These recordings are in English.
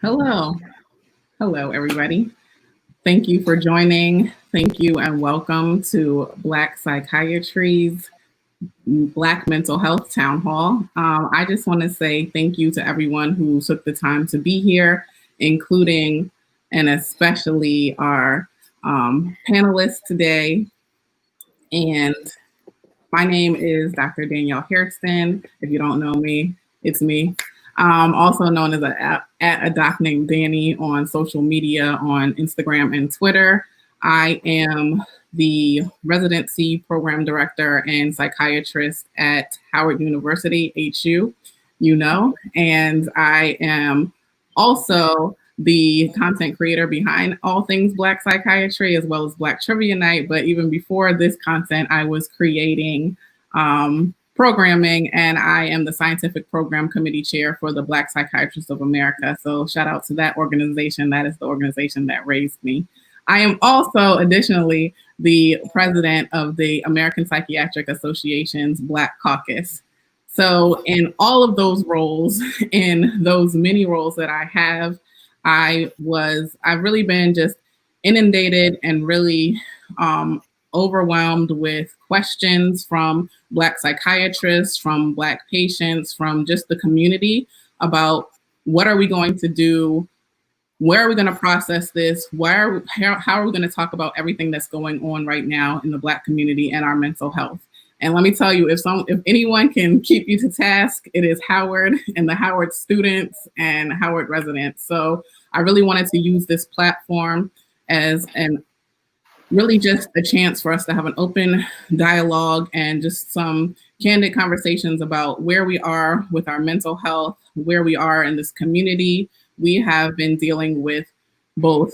Hello. Hello, everybody. Thank you for joining. Thank you and welcome to Black Psychiatry's Black Mental Health Town Hall. I just want to say thank you to everyone who took the time to be here, including and especially our panelists today. And my name is Dr. Danielle Hairston. If you don't know me, it's me. Also known as at a doc named Danny on social media on Instagram and Twitter. I am the residency program director and psychiatrist at Howard University, HU, and I am also the content creator behind all things Black Psychiatry as well as Black Trivia Night. But even before this content, I was creating programming, and I am the scientific program committee chair for the Black Psychiatrists of America. So shout out to that organization. That is the organization that raised me. I am also additionally the president of the American Psychiatric Association's Black Caucus. So in all of those roles, in those many roles that I have, I've really been just inundated and really overwhelmed with questions from Black psychiatrists, from Black patients, from just the community about what are we going to do? Where are we going to process this? How are we going to talk about everything that's going on right now in the Black community and our mental health? And let me tell you, if anyone can keep you to task, it is Howard and the Howard students and Howard residents. So I really wanted to use this platform as really just a chance for us to have an open dialogue and just some candid conversations about where we are with our mental health, where we are in this community. We have been dealing with both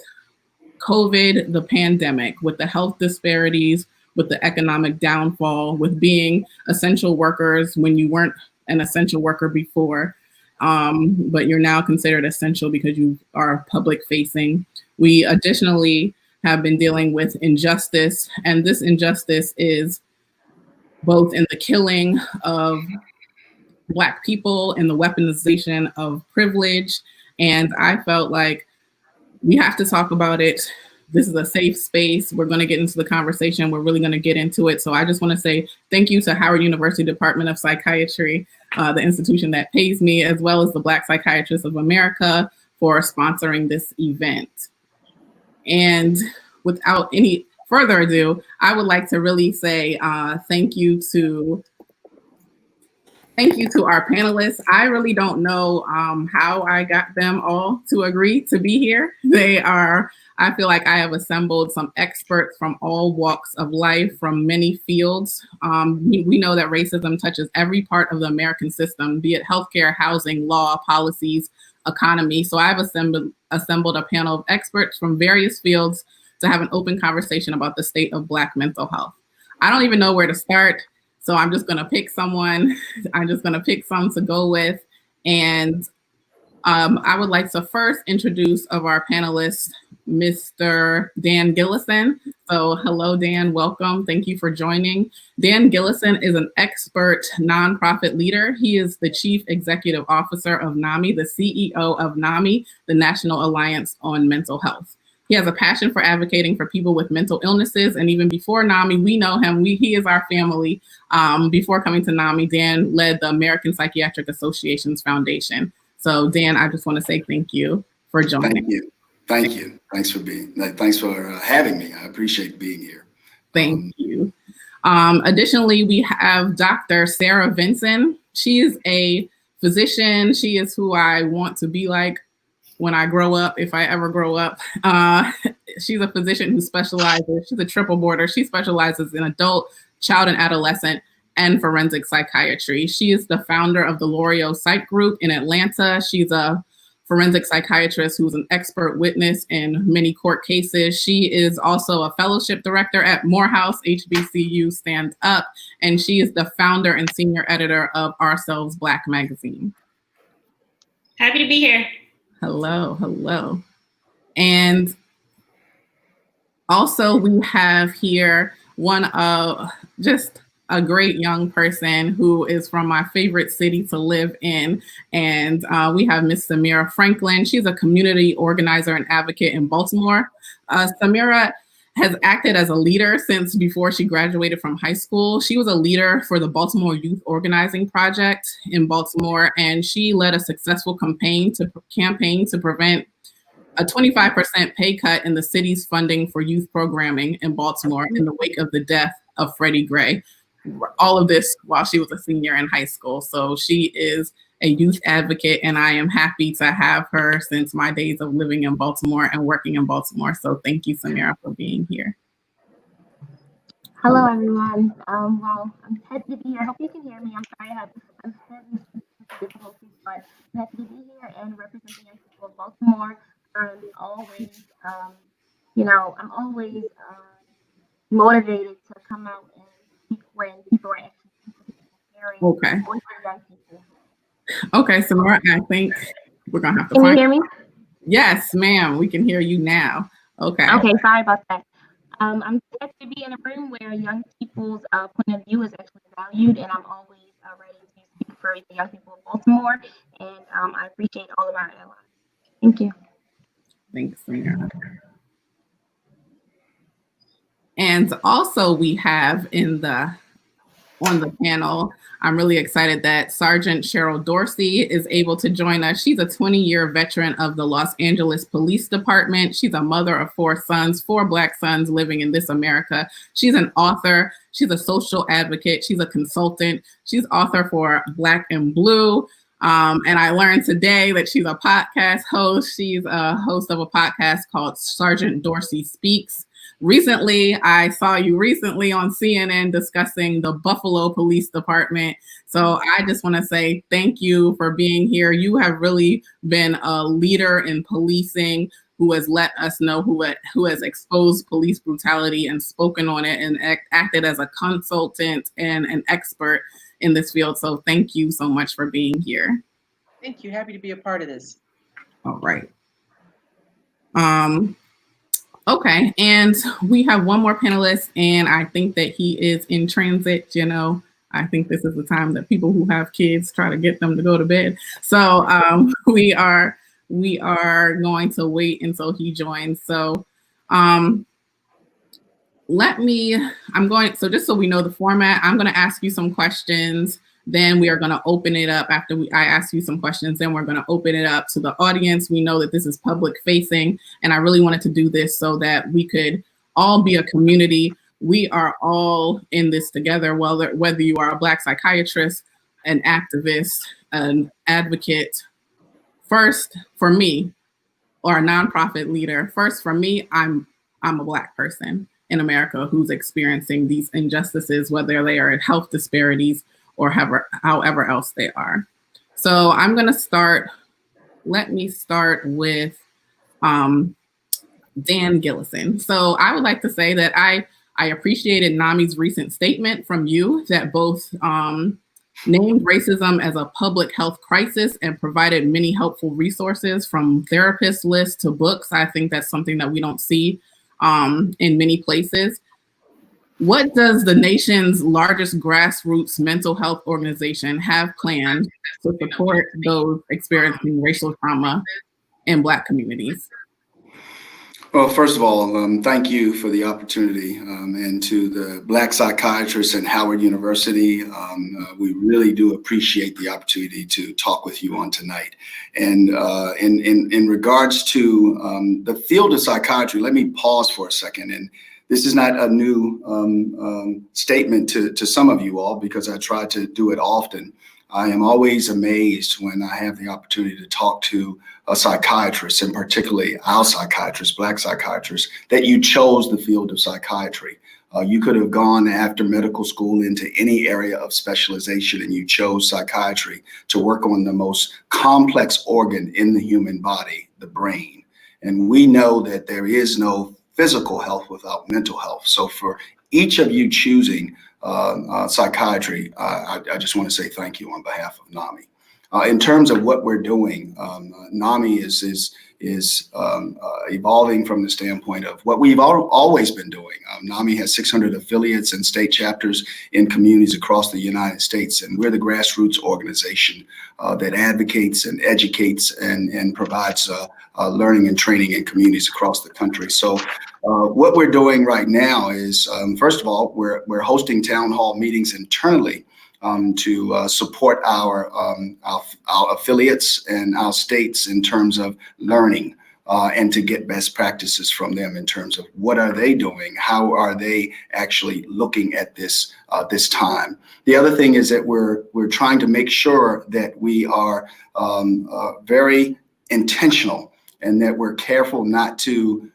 COVID, the pandemic, with the health disparities, with the economic downfall, with being essential workers when you weren't an essential worker before, but you're now considered essential because you are public facing. We additionally have been dealing with injustice, and this injustice is both in the killing of Black people and the weaponization of privilege. And I felt like we have to talk about it. This is a safe space. We're going to get into the conversation. We're really going to get into it. So I just want to say thank you to Howard University Department of Psychiatry, the institution that pays me, as well as the Black Psychiatrists of America for sponsoring this event. And without any further ado, I would like to really say thank you to our panelists. I really don't know how I got them all to agree to be here. I feel like I have assembled some experts from all walks of life, from many fields. We know that racism touches every part of the American system, be it healthcare, housing, law, policies, economy. So I've assembled a panel of experts from various fields to have an open conversation about the state of Black mental health. I don't even know where to start, so I'm just going to pick someone. I'm just going to pick some to go with. And I would like to first introduce of our panelists, Mr. Dan Gillison. So hello, Dan, welcome. Thank you for joining. Dan Gillison is an expert nonprofit leader. He is the Chief Executive Officer of Nami, the CEO of Nami, the National Alliance on Mental Health. He has a passion for advocating for people with mental illnesses. And even before Nami, we know him. He is our family. Before coming to Nami, Dan led the American Psychiatric Association's Foundation. So Dan, I just want to say thank you for joining. Thank you. Thank you. Thanks for having me. I appreciate being here. Thank you. Additionally, we have Dr. Sarah Vinson. She is a physician. She is who I want to be like when I grow up, if I ever grow up. She's a physician who specializes, she's a triple boarder. She specializes in adult, child, and adolescent and forensic psychiatry. She is the founder of the L'Oreal Psych Group in Atlanta. She's a forensic psychiatrist who's an expert witness in many court cases. She is also a fellowship director at Morehouse HBCU Stand Up, and she is the founder and senior editor of Ourselves Black magazine. Happy to be here. Hello. And also we have here one of just a great young person who is from my favorite city to live in. And we have Miss Samira Franklin. She's a community organizer and advocate in Baltimore. Samira has acted as a leader since before she graduated from high school. She was a leader for the Baltimore Youth Organizing Project in Baltimore, and she led a successful campaign to prevent a 25% pay cut in the city's funding for youth programming in Baltimore in the wake of the death of Freddie Gray. All of this while she was a senior in high school. So she is a youth advocate, and I am happy to have her since my days of living in Baltimore and working in Baltimore. So thank you, Samira, for being here. Hello, everyone. Well, I'm happy to be here. I hope you can hear me. I'm sorry I'm having some difficulties, but I'm happy to be here and represent the young people of Baltimore. I'm always, I'm always motivated to come out and speak when people are actually caring. Okay. For young people. Okay, Samira, I think we're gonna have to Can you hear me? Yes, ma'am. We can hear you now. Okay. Okay, sorry about that. I'm happy to be in a room where young people's point of view is actually valued, and I'm always ready to speak for the young people of Baltimore, and I appreciate all of our allies. Thank you. Thanks, Samira. And also we have on the panel, I'm really excited that Sergeant Cheryl Dorsey is able to join us. She's a 20-year veteran of the Los Angeles Police Department. She's a mother of 4 sons, 4 Black sons living in this America. She's an author. She's a social advocate. She's a consultant. She's author for Black and Blue. And I learned today that she's a podcast host. She's a host of a podcast called Sergeant Dorsey Speaks. Recently, I saw you recently on CNN discussing the Buffalo Police Department. So I just want to say thank you for being here. You have really been a leader in policing who has let us know who has exposed police brutality and spoken on it and acted as a consultant and an expert in this field. So thank you so much for being here. Thank you. Happy to be a part of this. All right. Okay, and we have one more panelist, and I think that he is in transit. I think this is the time that people who have kids try to get them to go to bed. So we are going to wait until he joins. So just so we know the format, I'm going to ask you some questions. Then we are going to open it up after I ask you some questions. Then we're going to open it up to the audience. We know that this is public facing, and I really wanted to do this so that we could all be a community. We are all in this together, whether you are a Black psychiatrist, an activist, an advocate. First, for me, or a nonprofit leader, first for me, I'm a Black person in America who's experiencing these injustices, whether they are health disparities or however else they are. So I'm going to start. Let me start with Dan Gillison. So I would like to say that I appreciated Nami's recent statement from you that both named racism as a public health crisis and provided many helpful resources from therapist lists to books. I think that's something that we don't see in many places. What does the nation's largest grassroots mental health organization have planned to support those experiencing racial trauma in Black communities? Well, first of all, thank you for the opportunity, and to the Black psychiatrists at Howard University. We really do appreciate the opportunity to talk with you on tonight. And in regards to the field of psychiatry, let me pause for a second. And this is not a new statement to some of you all, because I try to do it often. I am always amazed when I have the opportunity to talk to a psychiatrist, and particularly our psychiatrists, Black psychiatrists, that you chose the field of psychiatry. You could have gone after medical school into any area of specialization, and you chose psychiatry to work on the most complex organ in the human body, the brain. And we know that there is no physical health without mental health. So for each of you choosing psychiatry, I just want to say thank you on behalf of Nami. In terms of what we're doing, Nami is evolving from the standpoint of what we've always been doing. Nami has 600 affiliates and state chapters in communities across the United States, and we're the grassroots organization that advocates and educates and provides learning and training in communities across the country. So what we're doing right now is, first of all, we're hosting town hall meetings internally to support our affiliates and our states in terms of learning and to get best practices from them in terms of what are they doing, how are they actually looking at this this time. The other thing is that we're trying to make sure that we are very intentional and that we're careful not to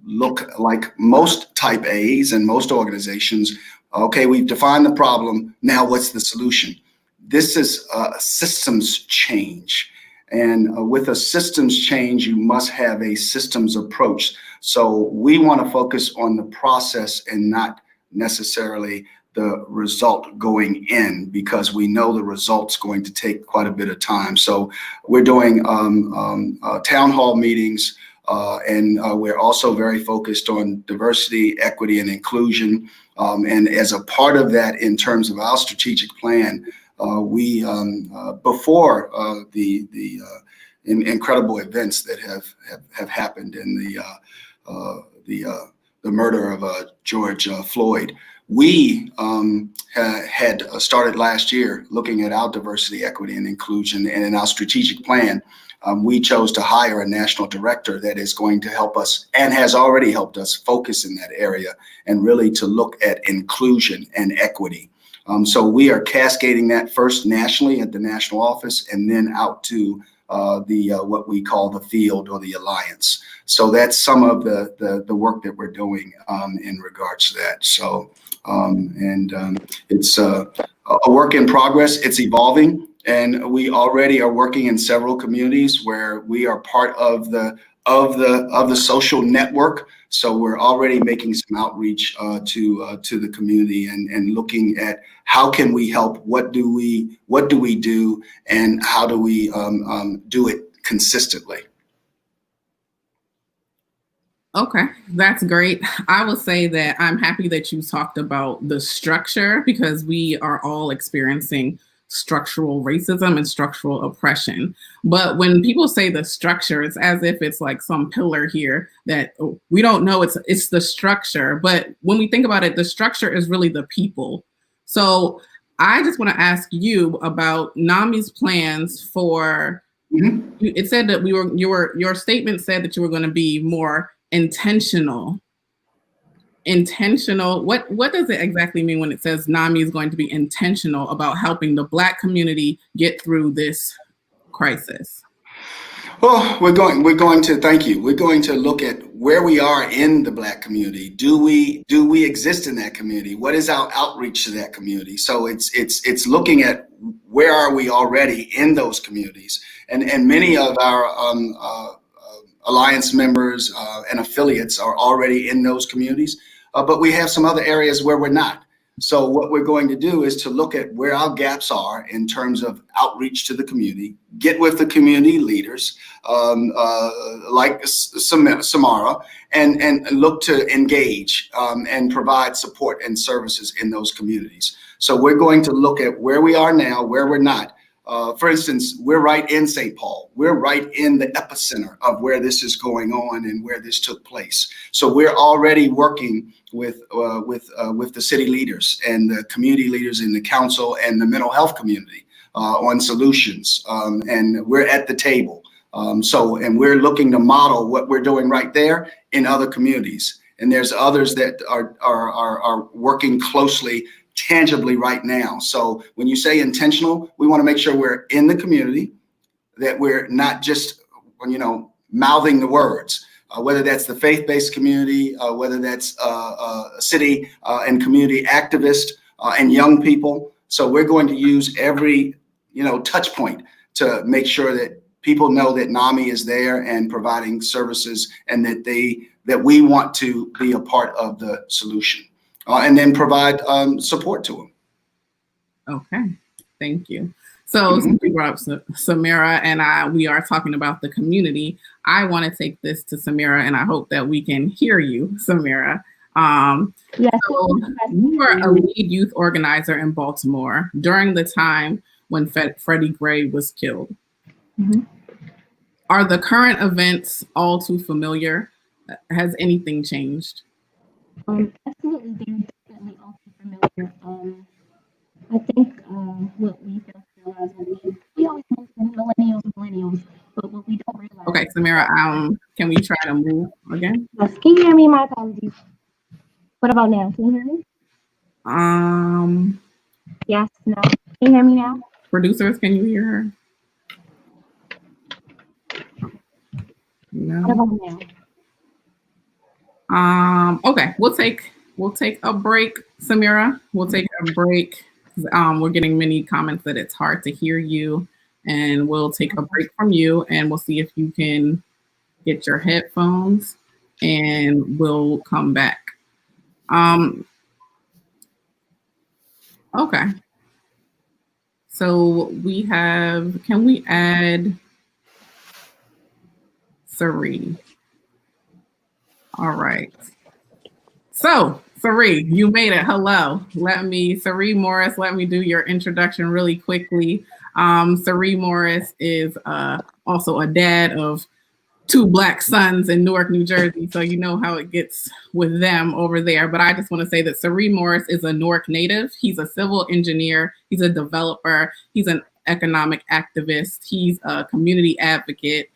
look like most type A's and most organizations. Okay, we've defined the problem. Now what's the solution? This is a systems change. And with a systems change, you must have a systems approach. So we want to focus on the process and not necessarily the result going in, because we know the result's going to take quite a bit of time. So we're doing town hall meetings, and we're also very focused on diversity, equity, and inclusion. And as a part of that, in terms of our strategic plan, we before the incredible events that have happened in the murder of George Floyd, we had started last year looking at our diversity, equity, and inclusion, and in our strategic plan, we chose to hire a national director that is going to help us and has already helped us focus in that area and really to look at inclusion and equity. So we are cascading that first nationally at the national office and then out to what we call the field or the alliance. So that's some of the work that we're doing in regards to that. So it's a work in progress. It's evolving. And we already are working in several communities where we are part of the social network. So we're already making some outreach to the community and looking at how can we help, what do we do, and how do we do it consistently. Okay, that's great. I would say that I'm happy that you talked about the structure, because we are all experiencing structural racism and structural oppression. But when people say the structure, it's as if it's like some pillar here that we don't know. It's the structure. But when we think about it, the structure is really the people. So I just want to ask you about NAMI's plans for. Mm-hmm. It said that your statement said that you were going to be more intentional. What does it exactly mean when it says NAMI is going to be intentional about helping the Black community get through this crisis? Well, we're going to thank you. We're going to look at where we are in the Black community. Do we exist in that community? What is our outreach to that community? So it's looking at where are we already in those communities, and many of our alliance members and affiliates are already in those communities. But we have some other areas where we're not. So what we're going to do is to look at where our gaps are in terms of outreach to the community, get with the community leaders like Samira, and look to engage and provide support and services in those communities. So we're going to look at where we are now, where we're not. For instance, we're right in St. Paul. We're right in the epicenter of where this is going on and where this took place. So we're already working with the city leaders and the community leaders in the council and the mental health community on solutions. And we're at the table. And we're looking to model what we're doing right there in other communities. And there's others that are working closely tangibly right now. So when you say intentional, we want to make sure we're in the community, that we're not just, mouthing the words, whether that's the faith-based community, whether that's city and community activists and young people. So we're going to use every, touch point to make sure that people know that NAMI is there and providing services, and that we want to be a part of the solution. And then provide support to them. Okay, thank you. So since we brought up Samira and we are talking about the community, I want to take this to Samira, and I hope that we can hear you, Samira. Yes. So you were a lead youth organizer in Baltimore during the time when Freddie Gray was killed. Mm-hmm. Are the current events all too familiar? Has anything changed? Absolutely, they're definitely all too familiar. I think what we fail to realize, we always mention millennials, but what we don't realize. Okay, Samira, can we try to move again? Yes, can you hear me? My apologies. What about now? Can you hear me? Yes, no. Can you hear me now? Producers, can you hear her? No. What about now? Okay, we'll take a break, Samira. We'll take a break. We're getting many comments that it's hard to hear you, and we'll take a break from you, and we'll see if you can get your headphones, and we'll come back. Okay. So we have, can we add Sari? All right. So, Sari, you made it. Hello. Sari Morris, let me do your introduction really quickly. Sari Morris is also a dad of 2 Black sons in Newark, New Jersey. So you know how it gets with them over there. But I just want to say that Sari Morris is a Newark native. He's a civil engineer. He's a developer. He's an economic activist. He's a community advocate.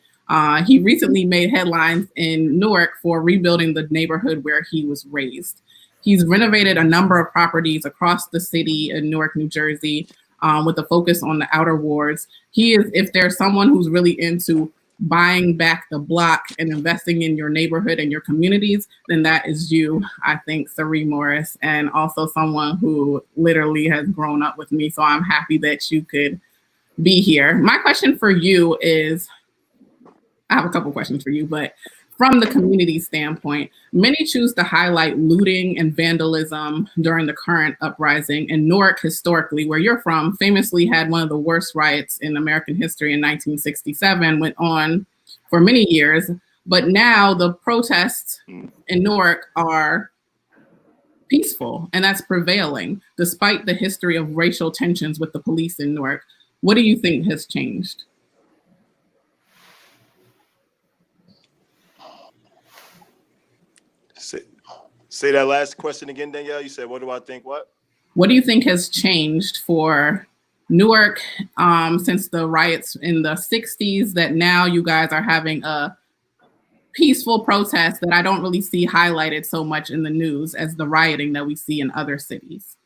He recently made headlines in Newark for rebuilding the neighborhood where he was raised. He's renovated a number of properties across the city in Newark, New Jersey, with a focus on the outer wards. He is, if there's someone who's really into buying back the block and investing in your neighborhood and your communities, then that is you, I think, Sari Morris, and also someone who literally has grown up with me. So I'm happy that you could be here. My question for you is, I have a couple questions for you, but from the community standpoint, many choose to highlight looting and vandalism during the current uprising. And Newark, historically, where you're from, famously had one of the worst riots in American history in 1967, went on for many years. But now the protests in Newark are peaceful, and that's prevailing, despite the history of racial tensions with the police in Newark. What do you think has changed? Say that last question again, Danielle. You said, what do I think what? What do you think has changed for Newark since the riots in the 60s, that now you guys are having a peaceful protest that I don't really see highlighted so much in the news as the rioting that we see in other cities?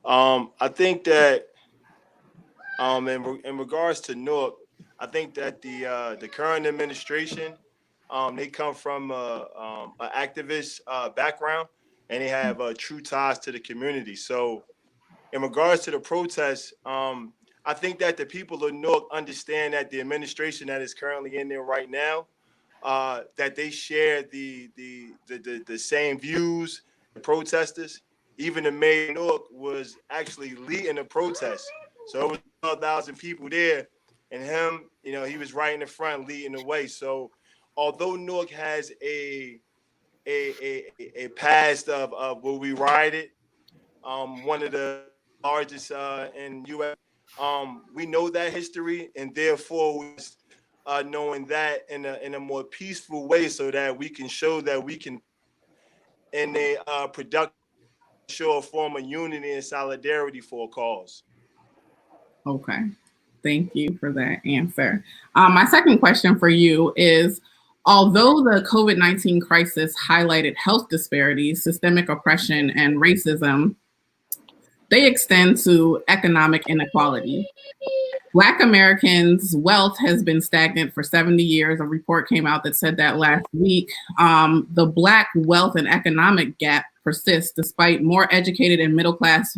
I think that in regards to Newark, I think that the current administration, they come from an activist background, and they have true ties to the community. So in regards to the protests, I think that the people of Newark understand that the administration that is currently in there right now, that they share the same views, the protesters. Even the mayor of Newark was actually leading the protest. So it was 12,000 people there, and him, he was right in the front leading the way. So although Newark has a past of where we rioted, one of the largest in U.S., we know that history, and therefore knowing that in a more peaceful way, so that we can show that we can, in a productive, show a form of unity and solidarity for a cause. Okay, thank you for that answer. My second question for you is, although the COVID-19 crisis highlighted health disparities, systemic oppression, and racism, they extend to economic inequality. Black Americans' wealth has been stagnant for 70 years. A report came out that said that last week. The Black wealth and economic gap persists despite more educated and middle-class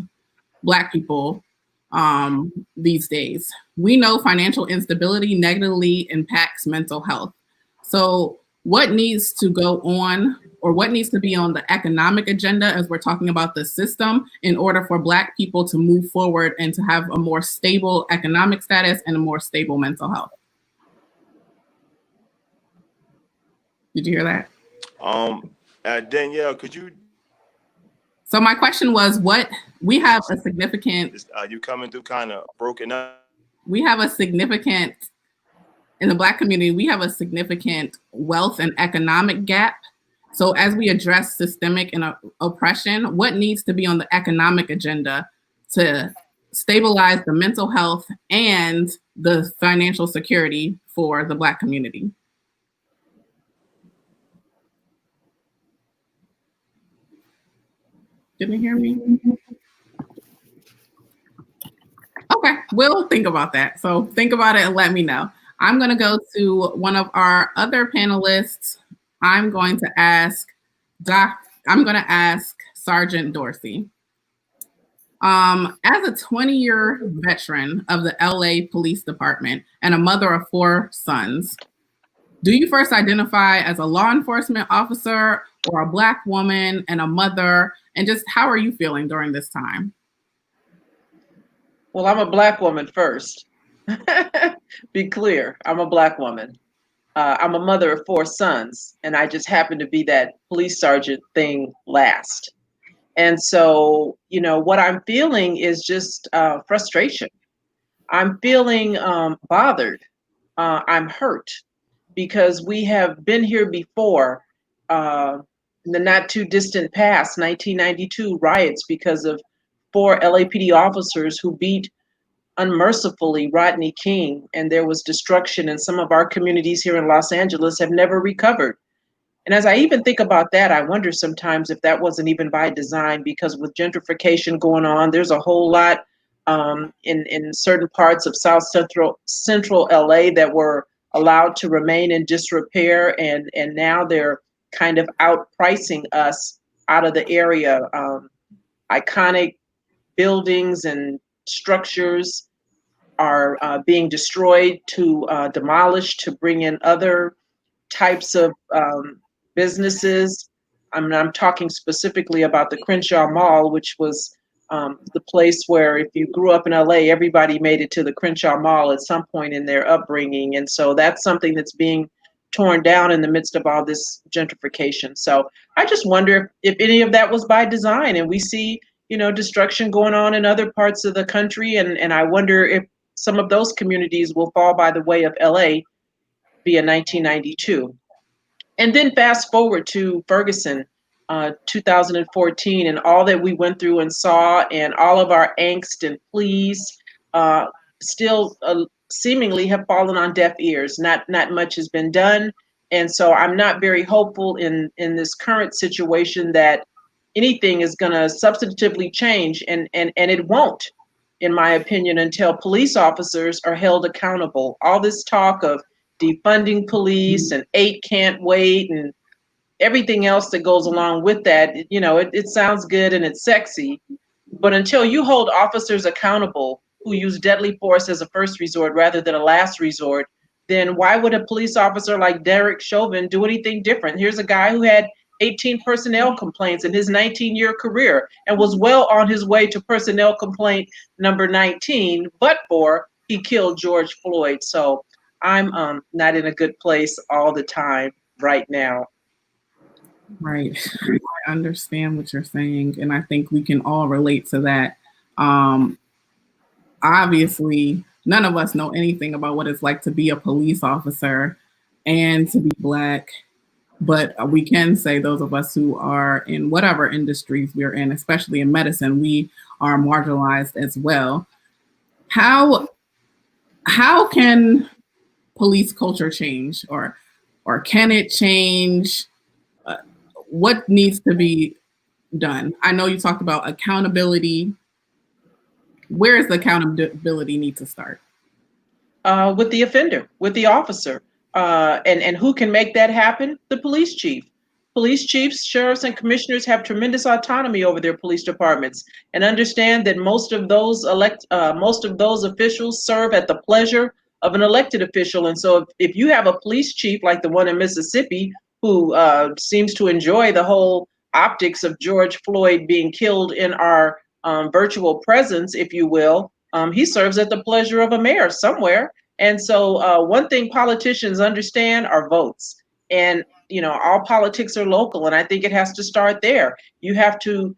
Black people these days. We know financial instability negatively impacts mental health. So what needs to go on or what needs to be on the economic agenda as we're talking about the system in order for Black people to move forward and to have a more stable economic status and a more stable mental health? Did you hear that? Danielle, could you? So my question was, we have a significant. You coming through kind of broken up. We have a significant, in the Black community, we have a significant wealth and economic gap. So as we address systemic and oppression, what needs to be on the economic agenda to stabilize the mental health and the financial security for the Black community? Didn't you hear me? Okay, we'll think about that. So think about it and let me know. I'm going to go to one of our other panelists. I'm going to ask Sergeant Dorsey. As a 20-year veteran of the LA Police Department and a mother of 4 sons, do you first identify as a law enforcement officer or a Black woman and a mother? And just how are you feeling during this time? Well, I'm a Black woman first. Be clear, I'm a Black woman. I'm a mother of 4 sons, and I just happen to be that police sergeant thing last. And so, you know, what I'm feeling is just frustration. I'm feeling bothered. I'm hurt because we have been here before in the not too distant past, 1992 riots because of 4 LAPD officers who beat unmercifully Rodney King, and there was destruction, and some of our communities here in Los Angeles have never recovered. And as I even think about that, I wonder sometimes if that wasn't even by design, because with gentrification going on, there's a whole lot in certain parts of South Central LA that were allowed to remain in disrepair, and now they're kind of outpricing us out of the area. Iconic buildings and structures are being destroyed to demolish to bring in other types of businesses. I'm talking specifically about the Crenshaw Mall, which was the place where if you grew up in LA, everybody made it to the Crenshaw Mall at some point in their upbringing. And so that's something that's being torn down in the midst of all this gentrification. So I just wonder if any of that was by design, and we see, you know, destruction going on in other parts of the country. And I wonder if some of those communities will fall by the way of LA via 1992. And then fast forward to Ferguson, 2014, and all that we went through and saw, and all of our angst and pleas still seemingly have fallen on deaf ears. Not much has been done. And so I'm not very hopeful in this current situation that anything is going to substantively change, and it won't, in my opinion, until police officers are held accountable. All this talk of defunding police and 8 can't wait and everything else that goes along with that, you know, it sounds good and it's sexy, but until you hold officers accountable who use deadly force as a first resort rather than a last resort, then why would a police officer like Derek Chauvin do anything different? Here's a guy who had 18 personnel complaints in his 19-year career and was well on his way to personnel complaint number 19, but for he killed George Floyd. So I'm not in a good place all the time right now. Right. I understand what you're saying, and I think we can all relate to that. Obviously, none of us know anything about what it's like to be a police officer and to be Black, but we can say those of us who are in whatever industries we're in, especially in medicine, we are marginalized as well. How can police culture change, or can it change? What needs to be done? I know you talked about accountability. Where does the accountability need to start? With the offender, with the officer. And who can make that happen? The police chief. Police chiefs, sheriffs, and commissioners have tremendous autonomy over their police departments, and understand that most of those officials serve at the pleasure of an elected official. And so if you have a police chief like the one in Mississippi who seems to enjoy the whole optics of George Floyd being killed in our virtual presence, if you will. He serves at the pleasure of a mayor somewhere. And so one thing politicians understand are votes. And, you know, all politics are local. And I think it has to start there. You have to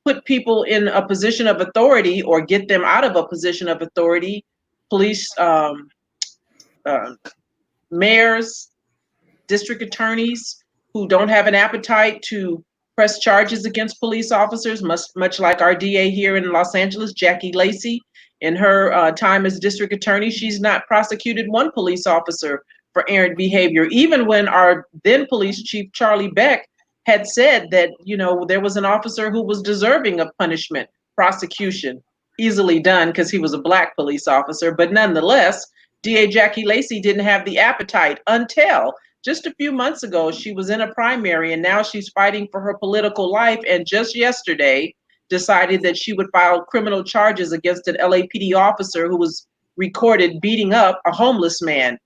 put people in a position of authority or get them out of a position of authority. Police, mayors, district attorneys who don't have an appetite to press charges against police officers, much like our DA here in Los Angeles, Jackie Lacey. In her time as district attorney, she's not prosecuted one police officer for errant behavior, even when our then police chief, Charlie Beck, had said that, you know, there was an officer who was deserving of punishment, prosecution, easily done because he was a Black police officer. But nonetheless, DA Jackie Lacey didn't have the appetite until just a few months ago. She was in a primary and now she's fighting for her political life. And just yesterday decided that she would file criminal charges against an LAPD officer who was recorded beating up a homeless man.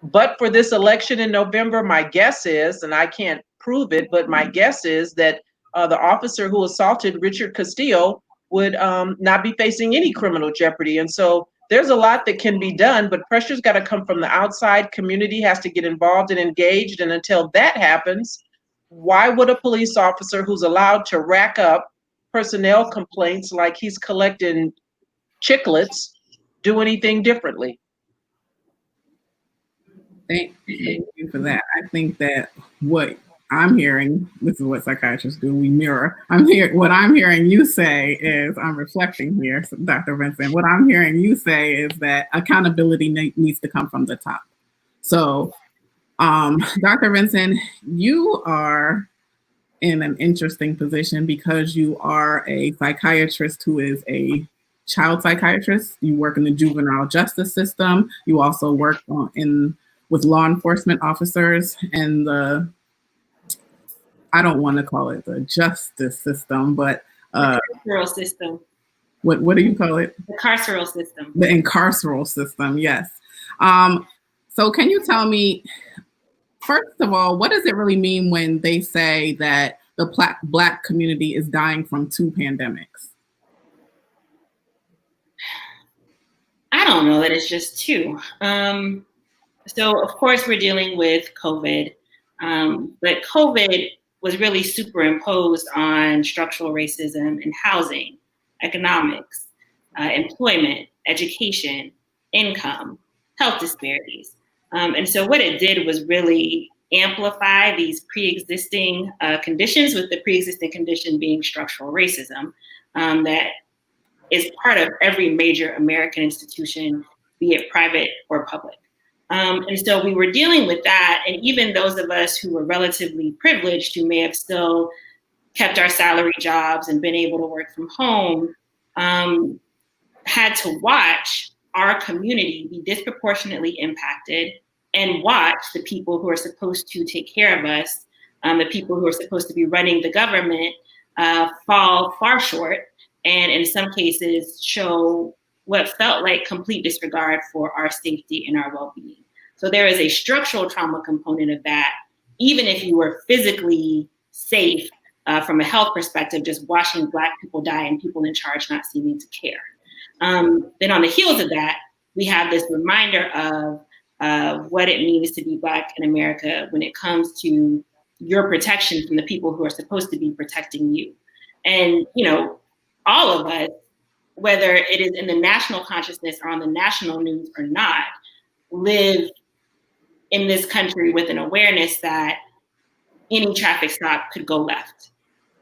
But for this election in November, my guess is, and I can't prove it, but my guess is that the officer who assaulted Richard Castillo would not be facing any criminal jeopardy. And so there's a lot that can be done, but pressure's got to come from the outside. Community has to get involved and engaged. And until that happens, why would a police officer who's allowed to rack up personnel complaints like he's collecting chiclets do anything differently? Thank you for that. I think that what I'm hearing, this is what psychiatrists do, we mirror. What I'm hearing you say is, I'm reflecting here, Dr. Vincent, what I'm hearing you say is that accountability needs to come from the top. So, Dr. Vincent, you are in an interesting position because you are a psychiatrist who is a child psychiatrist. You work in the juvenile justice system. You also work with law enforcement officers and I don't want to call it the justice system, but the carceral system. What do you call it? The carceral system. The incarceral system, yes. So can you tell me, first of all, what does it really mean when they say that the Black community is dying from 2 pandemics? I don't know that it's just 2. So of course we're dealing with COVID, but COVID was really superimposed on structural racism in housing, economics, employment, education, income, health disparities. And so what it did was really amplify these pre-existing conditions, with the pre-existing condition being structural racism that is part of every major American institution, be it private or public. And so we were dealing with that. And even those of us who were relatively privileged, who may have still kept our salary jobs and been able to work from home, had to watch our community be disproportionately impacted and watch the people who are supposed to take care of us, the people who are supposed to be running the government, fall far short, and in some cases show what felt like complete disregard for our safety and our well-being. So there is a structural trauma component of that, even if you were physically safe from a health perspective, just watching Black people die and people in charge not seeming to care. Then on the heels of that, we have this reminder of what it means to be Black in America when it comes to your protection from the people who are supposed to be protecting you. And, you know, all of us, whether it is in the national consciousness or on the national news or not, live in this country with an awareness that any traffic stop could go left,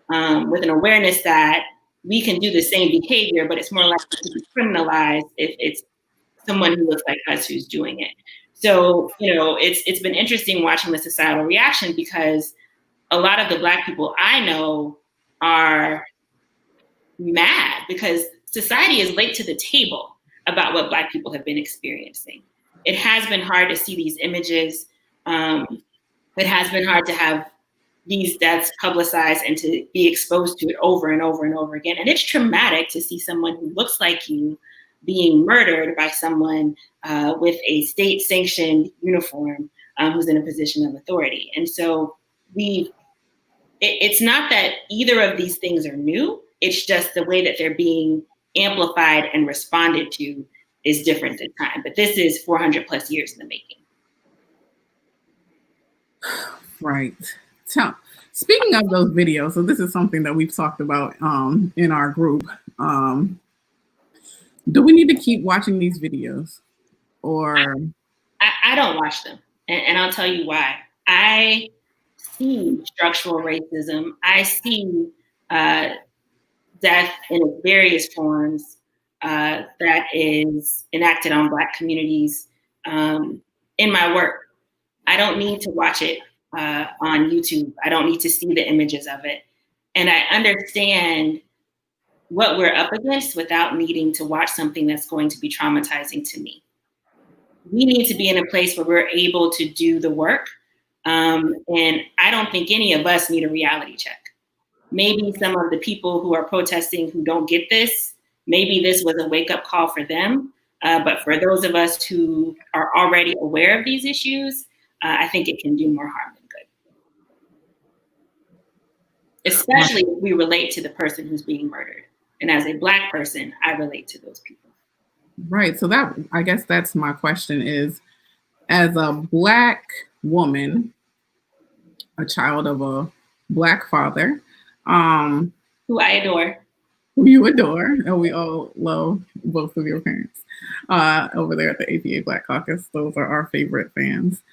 with an awareness that we can do the same behavior, but it's more likely to be criminalized if it's someone who looks like us who's doing it. So, you know, it's been interesting watching the societal reaction, because a lot of the Black people I know are mad because society is late to the table about what Black people have been experiencing. It has been hard to see these images. It has been hard to have these deaths publicized and to be exposed to it over and over and over again. And it's traumatic to see someone who looks like you being murdered by someone with a state-sanctioned uniform who's in a position of authority. And so it's not that either of these things are new. It's just the way that they're being amplified and responded to is different this time. But this is 400 plus years in the making. Right. So, speaking of those videos, so this is something that we've talked about in our group. Do we need to keep watching these videos? Or I don't watch them. And I'll tell you why. I see structural racism. I see death in its various forms that is enacted on Black communities in my work. I don't need to watch it on YouTube. I don't need to see the images of it. And I understand what we're up against without needing to watch something that's going to be traumatizing to me. We need to be in a place where we're able to do the work. And I don't think any of us need a reality check. Maybe some of the people who are protesting who don't get this, maybe this was a wake-up call for them. But for those of us who are already aware of these issues, I think it can do more harm than good. Especially if we relate to the person who's being murdered. And as a Black person, I relate to those people. right. So that, I guess that's my question is, as a Black woman, a child of a Black father, Who I adore. who you adore, and we all love both of your parents over there at the APA Black Caucus. Those are our favorite fans.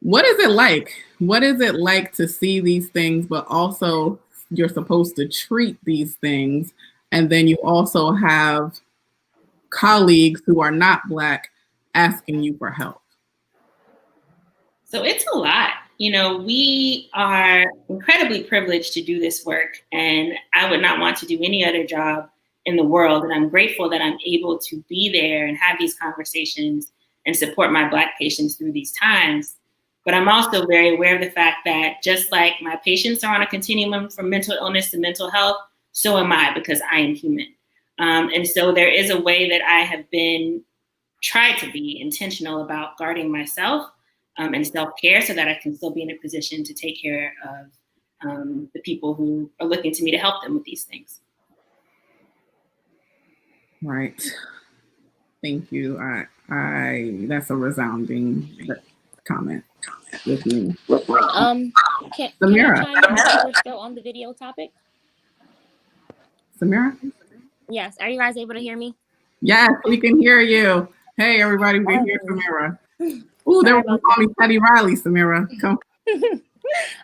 What is it like? What is it like to see these things, but also you're supposed to treat these things, and then you also have colleagues who are not Black asking you for help? So it's a lot. You know, we are incredibly privileged to do this work, and I would not want to do any other job in the world. And I'm grateful that I'm able to be there and have these conversations and support my Black patients through these times. But I'm also very aware of the fact that just like my patients are on a continuum from mental illness to mental health, so am I, because I am human. And so there is a way that I have tried to be intentional about guarding myself and self-care so that I can still be in a position to take care of the people who are looking to me to help them with these things. Right. Thank you. I that's a resounding comment with me. Can Samira. I chime in since we're still on the video topic? Samira? Yes. Are you guys able to hear me? Yes, we can hear you. Hey, everybody, we can hear Samira. Ooh, there was me Teddy Riley, Samira. Come.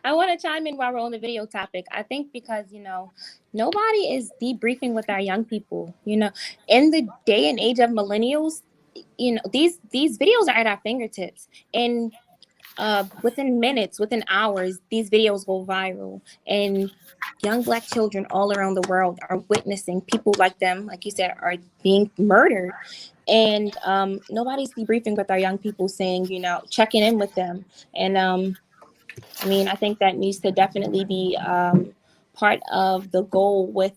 I want to chime in while we're on the video topic. I think because, nobody is debriefing with our young people. In the day and age of millennials, these videos are at our fingertips. And within minutes, within hours, these videos go viral. And young Black children all around the world are witnessing people like them, like you said, are being murdered. And nobody's debriefing with our young people saying, checking in with them. And I think that needs to definitely be part of the goal with,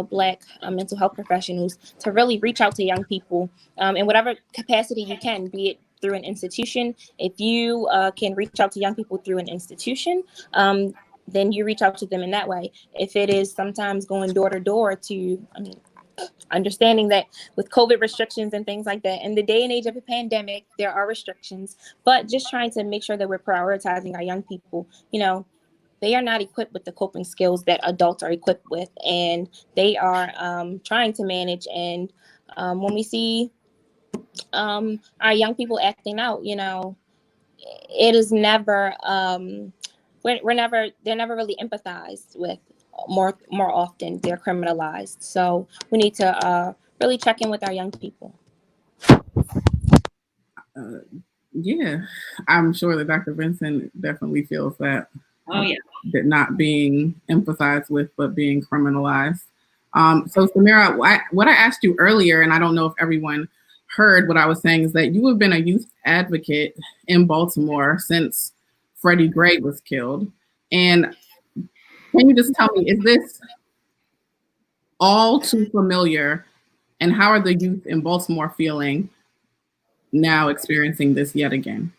Black mental health professionals to really reach out to young people in whatever capacity you can, be it through an institution. If you can reach out to young people through an institution, then you reach out to them in that way. If it is sometimes going door to door to, understanding that with COVID restrictions and things like that, in the day and age of a pandemic, there are restrictions, but just trying to make sure that we're prioritizing our young people. They are not equipped with the coping skills that adults are equipped with, and they are trying to manage. And when we see our young people acting out, it is never, they're never really empathized with. More often they're criminalized. So we need to really check in with our young people. Yeah, I'm sure that Dr. Vincent definitely feels that. Oh yeah. That not being empathized with, but being criminalized. So Samira, what I asked you earlier, and I don't know if everyone heard what I was saying, is that you have been a youth advocate in Baltimore since Freddie Gray was killed. And can you just tell me, is this all too familiar? And how are the youth in Baltimore feeling now experiencing this yet again?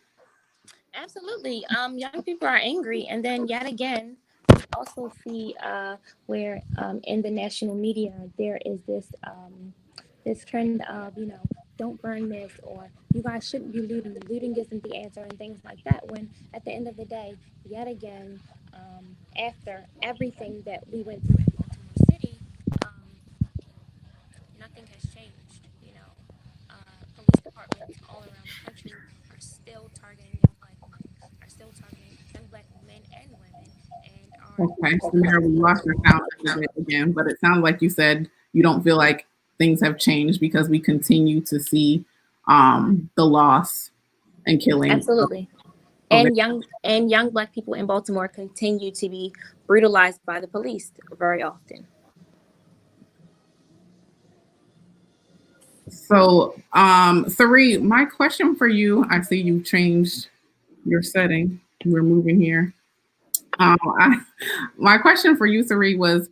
Absolutely. Young people are angry, and then yet again, we also see where in the national media there is this trend of, you know, don't burn this, or you guys shouldn't be looting. Looting isn't the answer, and things like that. When at the end of the day, yet again, after everything that we went through in Baltimore City, nothing has changed. You know, police departments all around the country are still targeting young black men, are still targeting young black men and women, and are. Okay, Samira, we lost your sound a little bit again, but it sounds like you said you don't feel like things have changed because we continue to see the loss and killing. Absolutely. And young black people in Baltimore continue to be brutalized by the police very often. So, Sari, my question for you, I see you've changed your setting. We're moving here. My question for you, Sari, was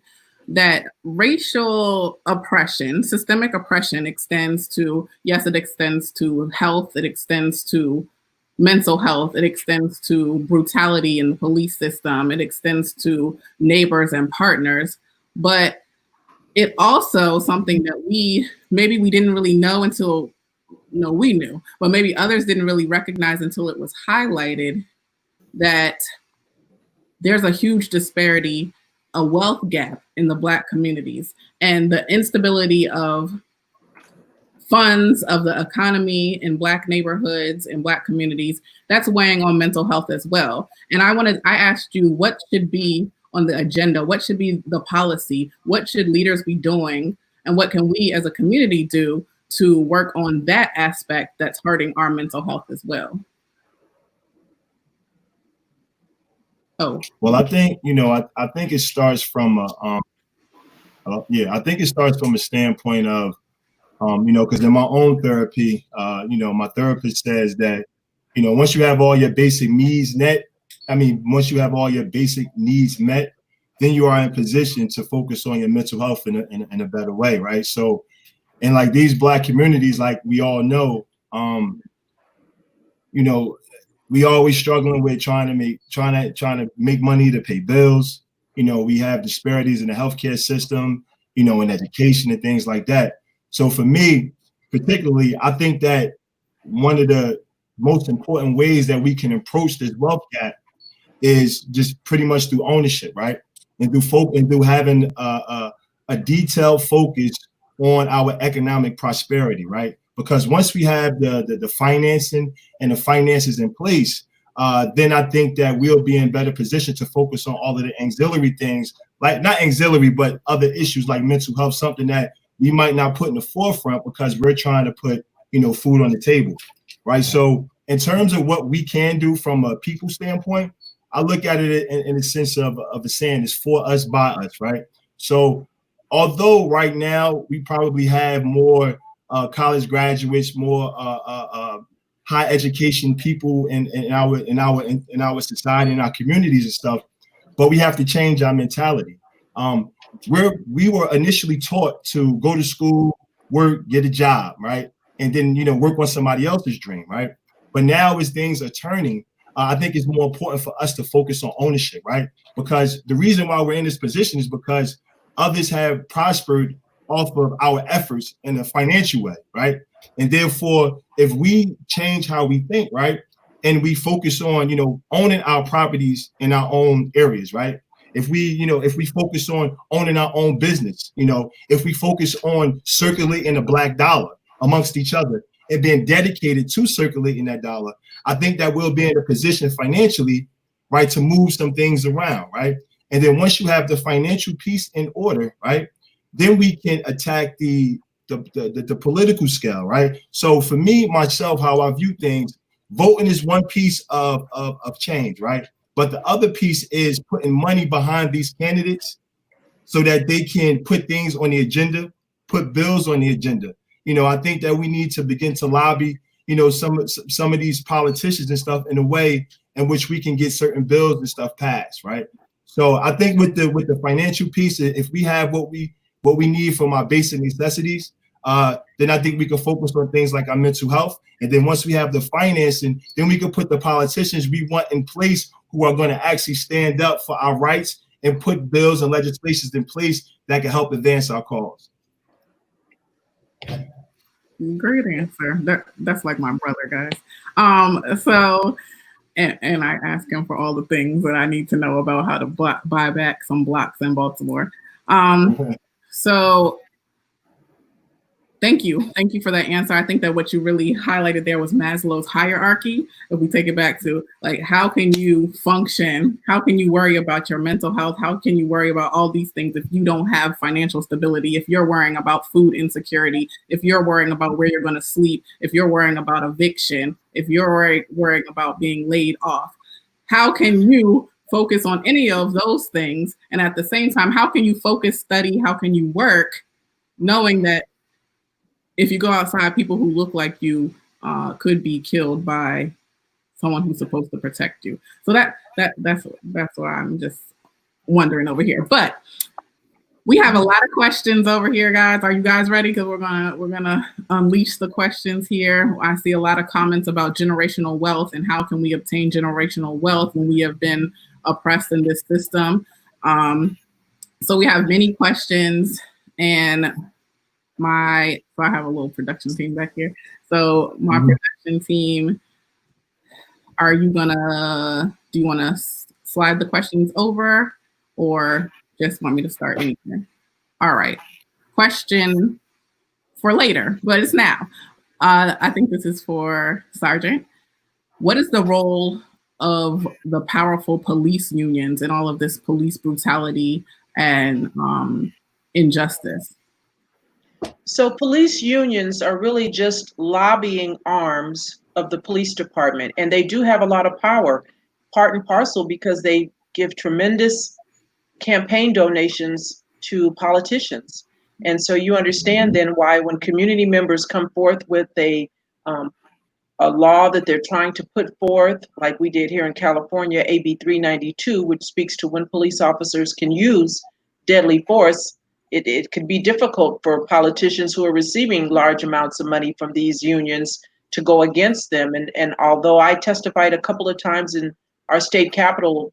that racial oppression, systemic oppression extends to, yes, it extends to health, it extends to mental health, it extends to brutality in the police system, it extends to neighbors and partners, but it also something that we didn't really know until, no, we knew, but maybe others didn't really recognize until it was highlighted, that there's a huge disparity, a wealth gap in the Black communities, and the instability of funds, of the economy in Black neighborhoods and Black communities, that's weighing on mental health as well. And I asked you, what should be on the agenda? What should be the policy? What should leaders be doing? And what can we as a community do to work on that aspect that's hurting our mental health as well? Oh, well, I think, I think it starts from I think it starts from a standpoint of, because in my own therapy, my therapist says that, once you have all your basic needs met, once you have all your basic needs met, then you are in position to focus on your mental health in a better way, right? So, in like these Black communities, like we all know, we always struggling with trying to make money to pay bills. We have disparities in the healthcare system, in education and things like that. So for me, particularly, I think that one of the most important ways that we can approach this wealth gap is just pretty much through ownership, right? And through having a detailed focus on our economic prosperity, right? Because once we have the financing and the finances in place, then I think that we'll be in better position to focus on all of the auxiliary things, like not auxiliary, but other issues like mental health, something that we might not put in the forefront because we're trying to put, food on the table, right? So in terms of what we can do from a people standpoint, I look at it in the sense of a saying, it's for us, by us, right? So although right now we probably have more college graduates, more high education people in our society, in our communities and stuff, but we have to change our mentality. We were initially taught to go to school, work, get a job, right? And then, work on somebody else's dream, right? But now as things are turning, I think it's more important for us to focus on ownership, right? Because the reason why we're in this position is because others have prospered off of our efforts in a financial way, right? And therefore, if we change how we think, right, and we focus on, owning our properties in our own areas, right? If we focus on owning our own business, if we focus on circulating the Black dollar amongst each other and being dedicated to circulating that dollar, I think that we'll be in a position financially, right, to move some things around, right? And then once you have the financial piece in order, right, then we can attack the political scale, right? So for me, myself, how I view things, voting is one piece of change, right? But the other piece is putting money behind these candidates so that they can put things on the agenda, put bills on the agenda. I think that we need to begin to lobby, some of these politicians and stuff in a way in which we can get certain bills and stuff passed, right? So I think with the financial piece, if we have what we need from our basic necessities, then I think we can focus on things like our mental health. And then once we have the financing, then we can put the politicians we want in place who are going to actually stand up for our rights and put bills and legislations in place that can help advance our cause. Great answer. That's like my brother, guys. So, and I ask him for all the things that I need to know about how to buy back some blocks in Baltimore. So thank you for that answer. I think that what you really highlighted there was Maslow's hierarchy. If we take it back to like, how can you function? How can you worry about your mental health? How can you worry about all these things if you don't have financial stability? If you're worrying about food insecurity, if you're worrying about where you're going to sleep, if you're worrying about eviction, if you're worrying about being laid off, how can you focus on any of those things? And at the same time, how can you focus, study? How can you work knowing that if you go outside, people who look like you could be killed by someone who's supposed to protect you? So that's what I'm just wondering over here. But we have a lot of questions over here, guys. Are you guys ready? Because we're gonna unleash the questions here. I see a lot of comments about generational wealth and how can we obtain generational wealth when we have been oppressed in this system. So we have many questions, and so I have a little production team back here. So my production team, do you want to slide the questions over or just want me to start anything? All right. Question for later, but it's now. I think this is for Sergeant. What is the role of the powerful police unions in all of this police brutality and injustice? So police unions are really just lobbying arms of the police department, and they do have a lot of power, part and parcel because they give tremendous campaign donations to politicians. And so you understand then why when community members come forth with a law that they're trying to put forth, like we did here in California, AB 392, which speaks to when police officers can use deadly force, it could be difficult for politicians who are receiving large amounts of money from these unions to go against them. And although I testified a couple of times in our state capitol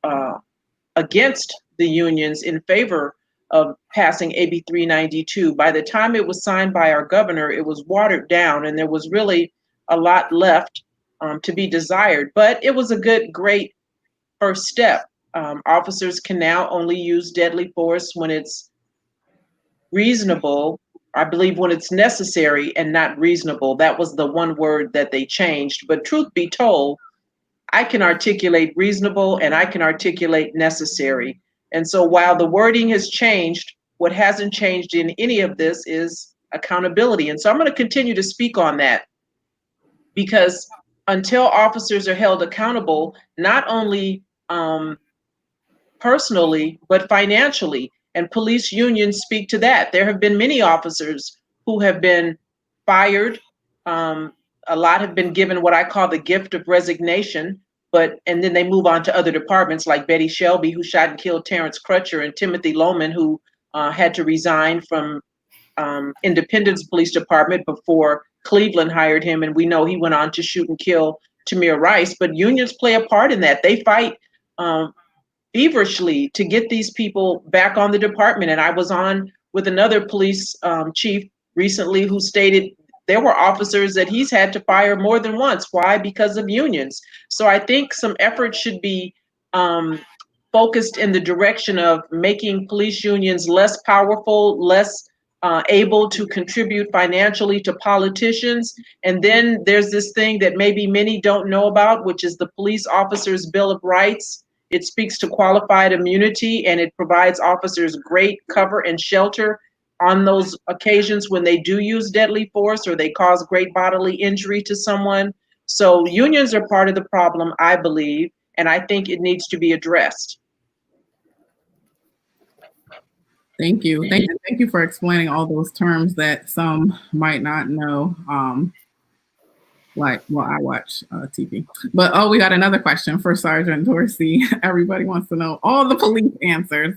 against the unions in favor of passing AB 392, by the time it was signed by our governor, it was watered down and there was really a lot left to be desired. But it was a great first step. Officers can now only use deadly force when it's reasonable, I believe when it's necessary and not reasonable. That was the one word that they changed. But truth be told, I can articulate reasonable and I can articulate necessary. And so while the wording has changed, what hasn't changed in any of this is accountability. And so I'm going to continue to speak on that, because until officers are held accountable, not only personally, but financially, and police unions speak to that. There have been many officers who have been fired. A lot have been given what I call the gift of resignation, and then they move on to other departments, like Betty Shelby, who shot and killed Terrence Crutcher, and Timothy Lohman, who had to resign from Independence Police Department before Cleveland hired him. And we know he went on to shoot and kill Tamir Rice. But unions play a part in that. They fight feverishly to get these people back on the department. And I was on with another police chief recently who stated there were officers that he's had to fire more than once. Why? Because of unions. So I think some effort should be focused in the direction of making police unions less powerful, less able to contribute financially to politicians. And then there's this thing that maybe many don't know about, which is the Police Officers' Bill of Rights. It speaks to qualified immunity, and it provides officers great cover and shelter on those occasions when they do use deadly force or they cause great bodily injury to someone. So unions are part of the problem, I believe, and I think it needs to be addressed. Thank you. Thank you for explaining all those terms that some might not know. Like, well, I watch TV. But we got another question for Sergeant Dorsey. Everybody wants to know all the police answers.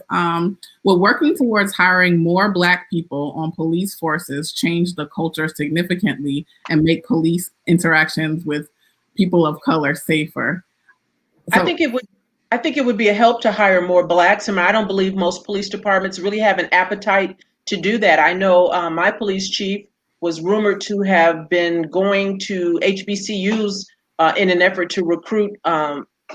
Will working towards hiring more Black people on police forces change the culture significantly and make police interactions with people of color safer? So, I think it would be a help to hire more Blacks. I don't believe most police departments really have an appetite to do that. I know my police chief was rumored to have been going to HBCUs in an effort to recruit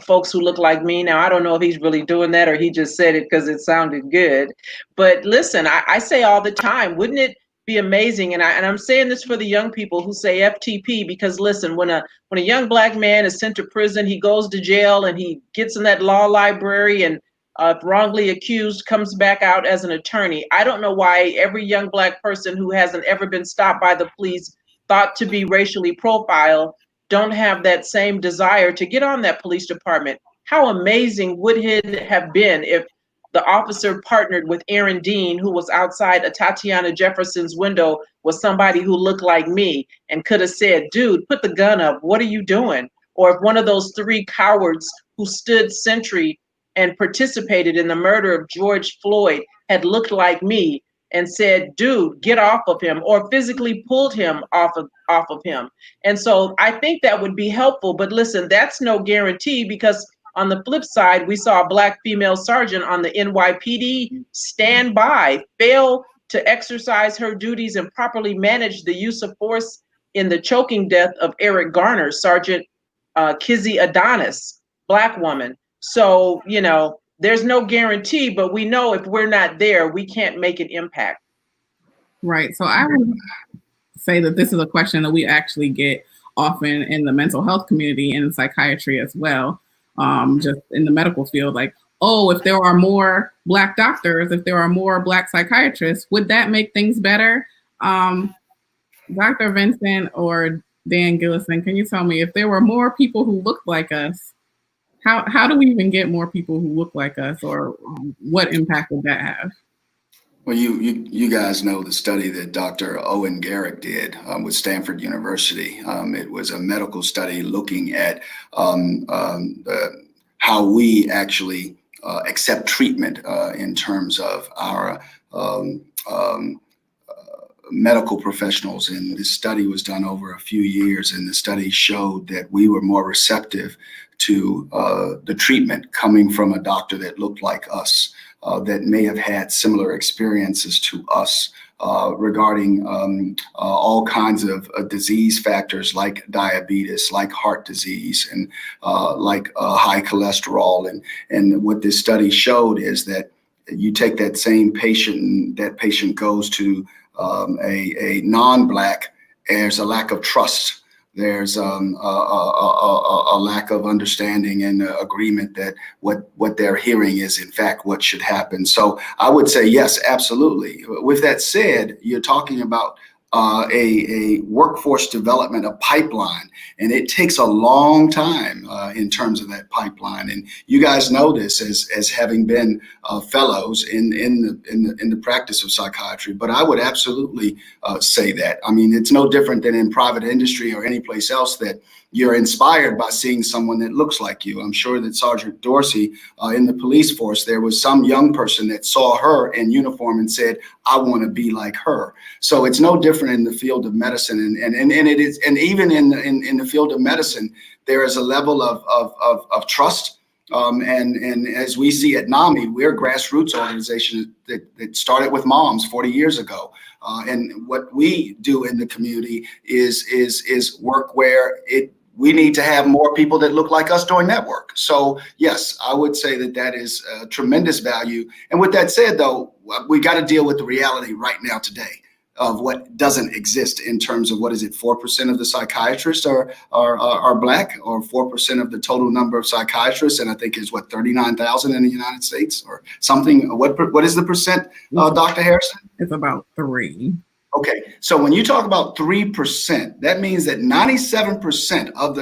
folks who look like me. Now, I don't know if he's really doing that or he just said it because it sounded good. But listen, I say all the time, wouldn't it be amazing? And I'm saying this for the young people who say FTP, because listen, when a young Black man is sent to prison, he goes to jail and he gets in that law library and if wrongly accused, comes back out as an attorney. I don't know why every young Black person who hasn't ever been stopped by the police, thought to be racially profiled, don't have that same desire to get on that police department. How amazing would it have been if the officer partnered with Aaron Dean, who was outside a Tatiana Jefferson's window, was somebody who looked like me and could have said, dude, put the gun up, what are you doing? Or if one of those three cowards who stood sentry and participated in the murder of George Floyd had looked like me and said, dude, get off of him, or physically pulled him off of him. And so I think that would be helpful. But listen, that's no guarantee, because on the flip side, we saw a Black female sergeant on the NYPD stand by, fail to exercise her duties and properly manage the use of force in the choking death of Eric Garner, Sergeant Kizzy Adonis, Black woman. So, there's no guarantee, but we know if we're not there, we can't make an impact. Right. So I would say that this is a question that we actually get often in the mental health community and in psychiatry as well, just in the medical field. Like, oh, if there are more Black doctors, if there are more Black psychiatrists, would that make things better? Dr. Vincent or Dan Gillison, can you tell me, if there were more people who looked like us, how do we even get more people who look like us, or what impact would that have? Well, you guys know the study that Dr. Owen Garrick did with Stanford University. It was a medical study looking at how we actually accept treatment in terms of our medical professionals. And this study was done over a few years, and the study showed that we were more receptive to the treatment coming from a doctor that looked like us, that may have had similar experiences to us regarding all kinds of disease factors like diabetes, like heart disease, and like high cholesterol. And what this study showed is that you take that same patient and that patient goes to a non-Black, there's a lack of trust. There's a lack of understanding and agreement that what they're hearing is in fact what should happen. So I would say yes, absolutely. With that said, you're talking about a workforce development, a pipeline, and it takes a long time in terms of that pipeline. And you guys know this as having been fellows in the practice of psychiatry. But I would absolutely say that. I mean, it's no different than in private industry or any place else that you're inspired by seeing someone that looks like you. I'm sure that Sergeant Dorsey in the police force, there was some young person that saw her in uniform and said, I want to be like her. So it's no different in the field of medicine. And it is, and even in the field of medicine, there is a level of trust. And as we see at Nami, we're a grassroots organization that started with moms 40 years ago. And what we do in the community is work where we need to have more people that look like us doing that work. So yes, I would say that is tremendous value. And with that said, though, we got to deal with the reality right now today of what doesn't exist in terms of, what is it, 4% of the psychiatrists are Black, or 4% of the total number of psychiatrists, and I think is what, 39,000 in the United States or something. What is the percent, Dr. Harrison? It's about 3. Okay, so when you talk about 3%, that means that 97% of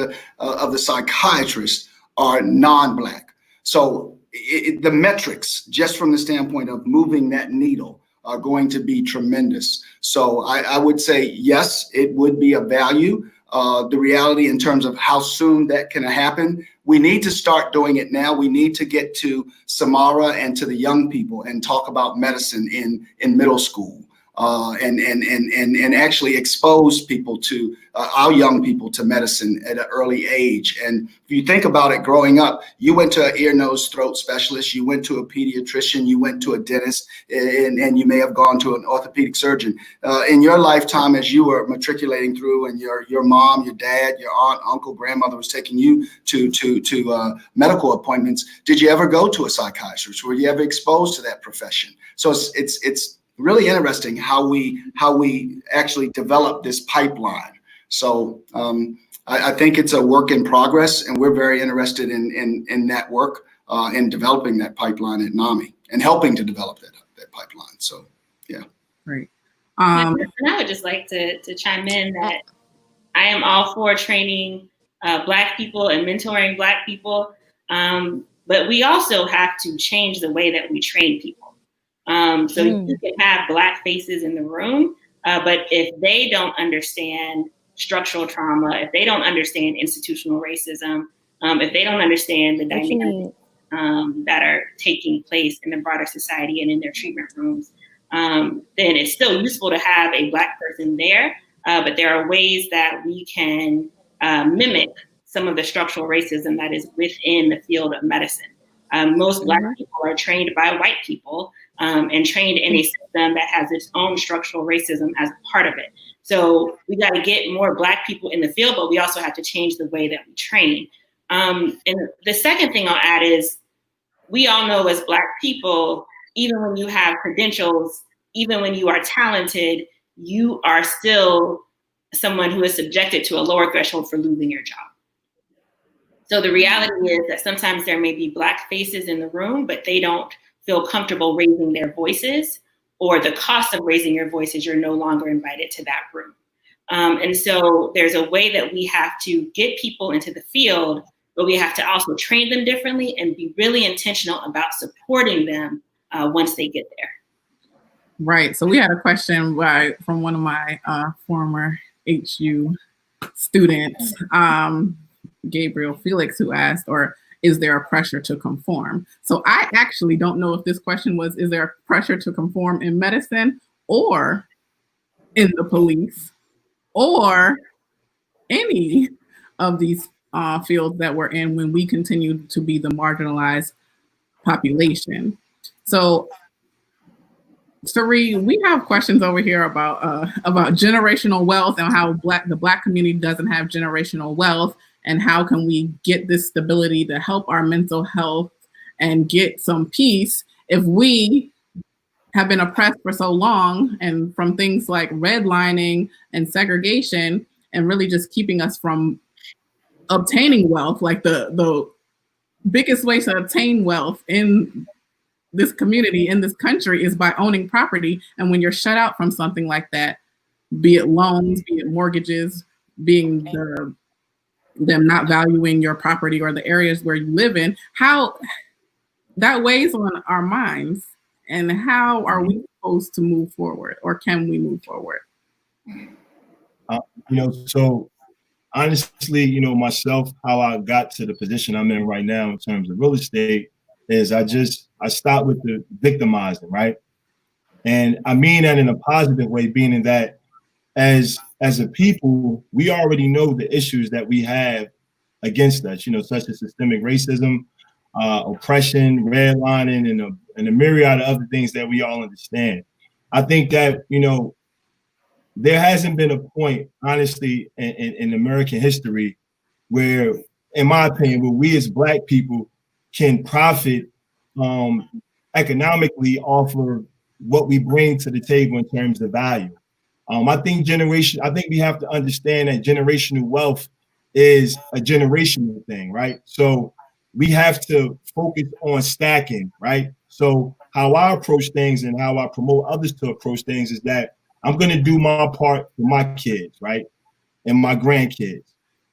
the psychiatrists are non-Black. So the metrics, just from the standpoint of moving that needle, are going to be tremendous. So I would say, yes, it would be a value, the reality in terms of how soon that can happen. We need to start doing it now. We need to get to Samara and to the young people and talk about medicine in middle school. And actually expose people to our young people to medicine at an early age. And if you think about it, growing up, you went to an ear, nose, throat specialist, you went to a pediatrician, you went to a dentist, and you may have gone to an orthopedic surgeon. In your lifetime, as you were matriculating through, and your mom, your dad, your aunt, uncle, grandmother was taking you to medical appointments, did you ever go to a psychiatrist? Were you ever exposed to that profession? So it's really interesting how we actually develop this pipeline. So I think it's a work in progress, and we're very interested in that work, in developing that pipeline at Nami and helping to develop that pipeline. So, yeah. Great. And I would just like to chime in that I am all for training Black people and mentoring Black people, but we also have to change the way that we train people. So you can have Black faces in the room, but if they don't understand structural trauma, if they don't understand institutional racism, if they don't understand the dynamics that are taking place in the broader society and in their treatment rooms, then it's still useful to have a Black person there. But there are ways that we can mimic some of the structural racism that is within the field of medicine. Most Black people are trained by white people, and trained in a system that has its own structural racism as a part of it. So we got to get more Black people in the field, but we also have to change the way that we train. And the second thing I'll add is, we all know as Black people, even when you have credentials, even when you are talented, you are still someone who is subjected to a lower threshold for losing your job. So the reality is that sometimes there may be Black faces in the room, but they don't feel comfortable raising their voices, or the cost of raising your voices, you're no longer invited to that room. And so there's a way that we have to get people into the field, but we have to also train them differently and be really intentional about supporting them once they get there. Right. So we had a question from one of my former HU students, Gabriel Felix, who asked, or is there a pressure to conform? So I actually don't know if this question was, is there a pressure to conform in medicine or in the police or any of these fields that we're in when we continue to be the marginalized population. So Sari, we have questions over here about generational wealth and how the Black community doesn't have generational wealth, and how can we get this stability to help our mental health and get some peace if we have been oppressed for so long, and from things like redlining and segregation, and really just keeping us from obtaining wealth. Like the biggest way to obtain wealth in this community, in this country, is by owning property. And when you're shut out from something like that, be it loans, be it mortgages, being them not valuing your property or the areas where you live in, how that weighs on our minds, and how are we supposed to move forward, or can we move forward? So honestly, myself, how I got to the position I'm in right now in terms of real estate is I stopped with the victimizing, right? And I mean that in a positive way, being in that as a people, we already know the issues that we have against us, such as systemic racism, oppression, redlining, and a myriad of other things that we all understand. I think that, there hasn't been a point, honestly, in American history where, in my opinion, where we as Black people can profit economically off of what we bring to the table in terms of value. I think we have to understand that generational wealth is a generational thing, right? So we have to focus on stacking, right? So how I approach things and how I promote others to approach things is that I'm going to do my part for my kids, right? And my grandkids.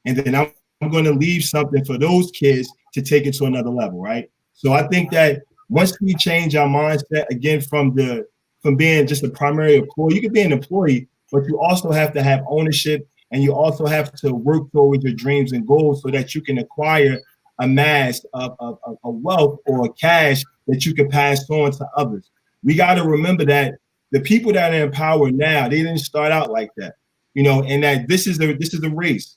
And then I'm going to leave something for those kids to take it to another level, right? So I think that once we change our mindset again from being just a primary employee, you can be an employee, but you also have to have ownership and you also have to work towards your dreams and goals so that you can acquire a mass of wealth or cash that you can pass on to others. We got to remember that the people that are in power now, they didn't start out like that, you know, and that this is a race.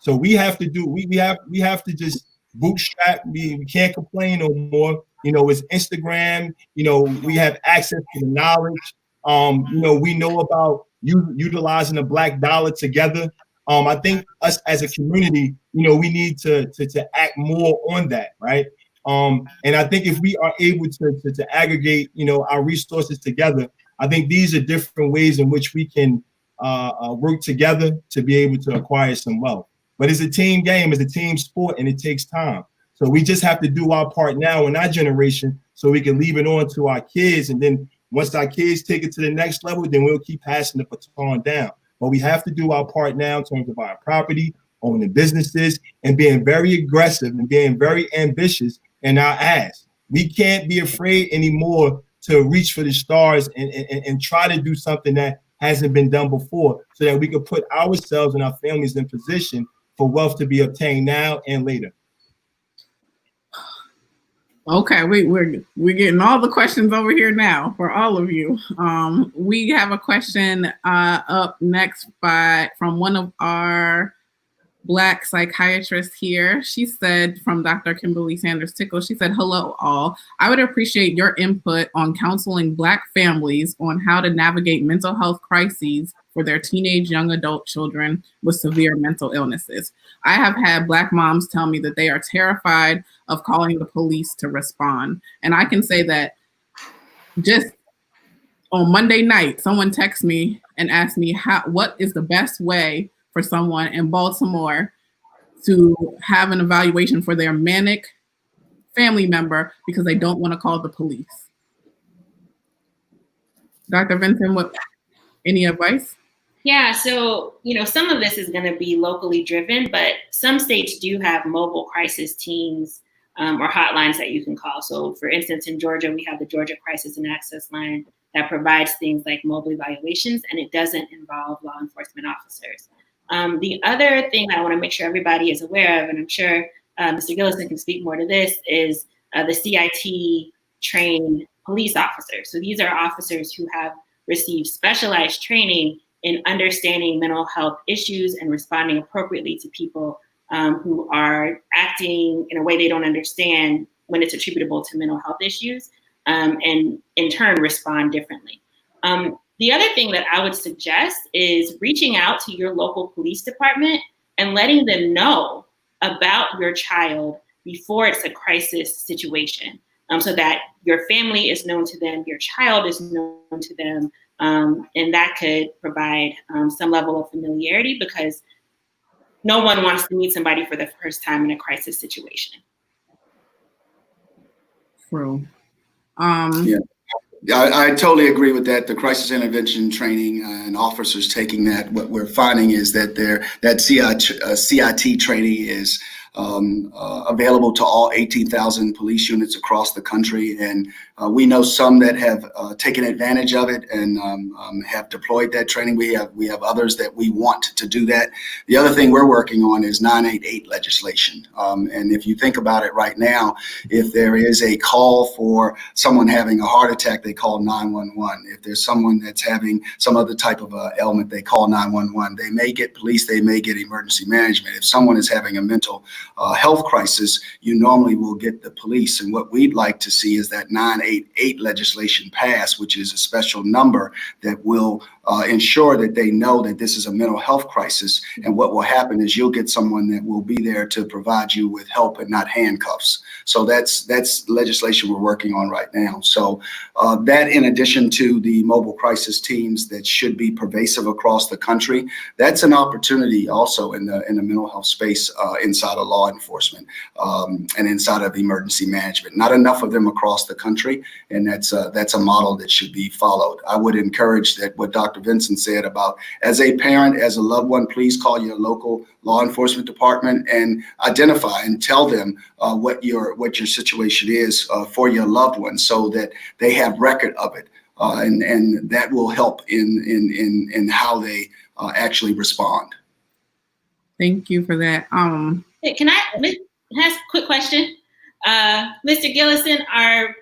So we have to do, we have to just bootstrap. We can't complain no more. You know, it's Instagram. You know, we have access to the knowledge. You know, we know about utilizing the black dollar together. I think us as a community, you know, we need to act more on that, right? And I think if we are able to aggregate, you know, our resources together, I think these are different ways in which we can work together to be able to acquire some wealth. But it's a team game, it's a team sport, and it takes time. So we just have to do our part now in our generation so we can leave it on to our kids. And then once our kids take it to the next level, then we'll keep passing the baton down. But we have to do our part now in terms of our property, owning businesses, and being very aggressive and being very ambitious in our ask. We can't be afraid anymore to reach for the stars and try to do something that hasn't been done before so that we can put ourselves and our families in position for wealth to be obtained now and later. Okay, we're getting all the questions over here now for all of you. We have a question up next from one of our Black psychiatrists here. She said, from Dr. Kimberly Sanders Tickle, she said, "Hello all. I would appreciate your input on counseling Black families on how to navigate mental health crises for their teenage young adult children with severe mental illnesses. I have had Black moms tell me that they are terrified of calling the police to respond. And I can say that just on Monday night, someone texted me and asked me what is the best way for someone in Baltimore to have an evaluation for their manic family member because they don't want to call the police." Dr. Vincent, any advice? Yeah, so, you know, some of this is going to be locally driven, but some states do have mobile crisis teams or hotlines that you can call. So, for instance, in Georgia, we have the Georgia Crisis and Access Line that provides things like mobile evaluations, and it doesn't involve law enforcement officers. The other thing I want to make sure everybody is aware of, and I'm sure Mr. Gillison can speak more to this, is the CIT trained police officers. So these are officers who have received specialized training in understanding mental health issues and responding appropriately to people who are acting in a way they don't understand when it's attributable to mental health issues, and in turn respond differently. The other thing that I would suggest is reaching out to your local police department and letting them know about your child before it's a crisis situation, so that your family is known to them, your child is known to them, and that could provide some level of familiarity, because no one wants to meet somebody for the first time in a crisis situation. True. Yeah, I totally agree with that. The crisis intervention training and officers taking that, what we're finding is that that CIT training is available to all 18,000 police units across the country. And we know some that have taken advantage of it and have deployed that training. We have others that we want to do that. The other thing we're working on is 988 legislation. And if you think about it right now, if there is a call for someone having a heart attack, they call 911. If there's someone that's having some other type of ailment, they call 911. They may get police, they may get emergency management. If someone is having a mental health crisis, you normally will get the police. And what we'd like to see is that 988 legislation pass, which is a special number that will ensure that they know that this is a mental health crisis. And what will happen is you'll get someone that will be there to provide you with help and not handcuffs. So that's legislation we're working on right now. So that, in addition to the mobile crisis teams that should be pervasive across the country, that's an opportunity also in the mental health space inside of law enforcement and inside of emergency management. Not enough of them across the country, and that's a model that should be followed. I would encourage that what Dr. Vincent said about, as a parent, as a loved one, please call your local law enforcement department and identify and tell them what your situation is for your loved one, so that they have record of it, and that will help in how they actually respond. Thank you for that. Hey, can I ask a quick question? Mr. Gillison, are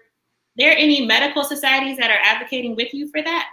there any medical societies that are advocating with you for that?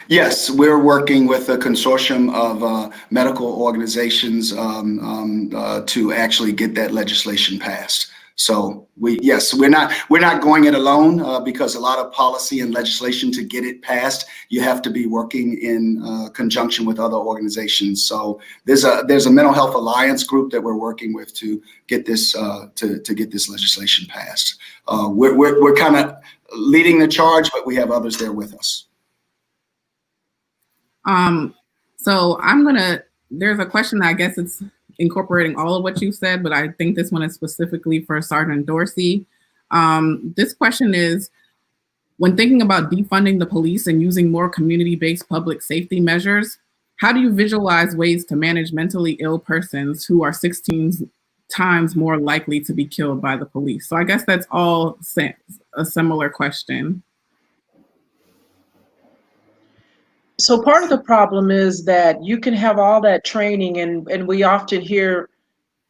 Yes, we're working with a consortium of medical organizations to actually get that legislation passed. So we're not going it alone because a lot of policy and legislation to get it passed, you have to be working in conjunction with other organizations. So there's a mental health alliance group that we're working with to get this to get this legislation passed. We're kind of leading the charge, but we have others there with us. So there's a question that I guess it's incorporating all of what you said, but I think this one is specifically for Sergeant Dorsey. This question is, when thinking about defunding the police and using more community-based public safety measures, how do you visualize ways to manage mentally ill persons who are 16 times more likely to be killed by the police? So I guess that's all a similar question. So part of the problem is that you can have all that training, and we often hear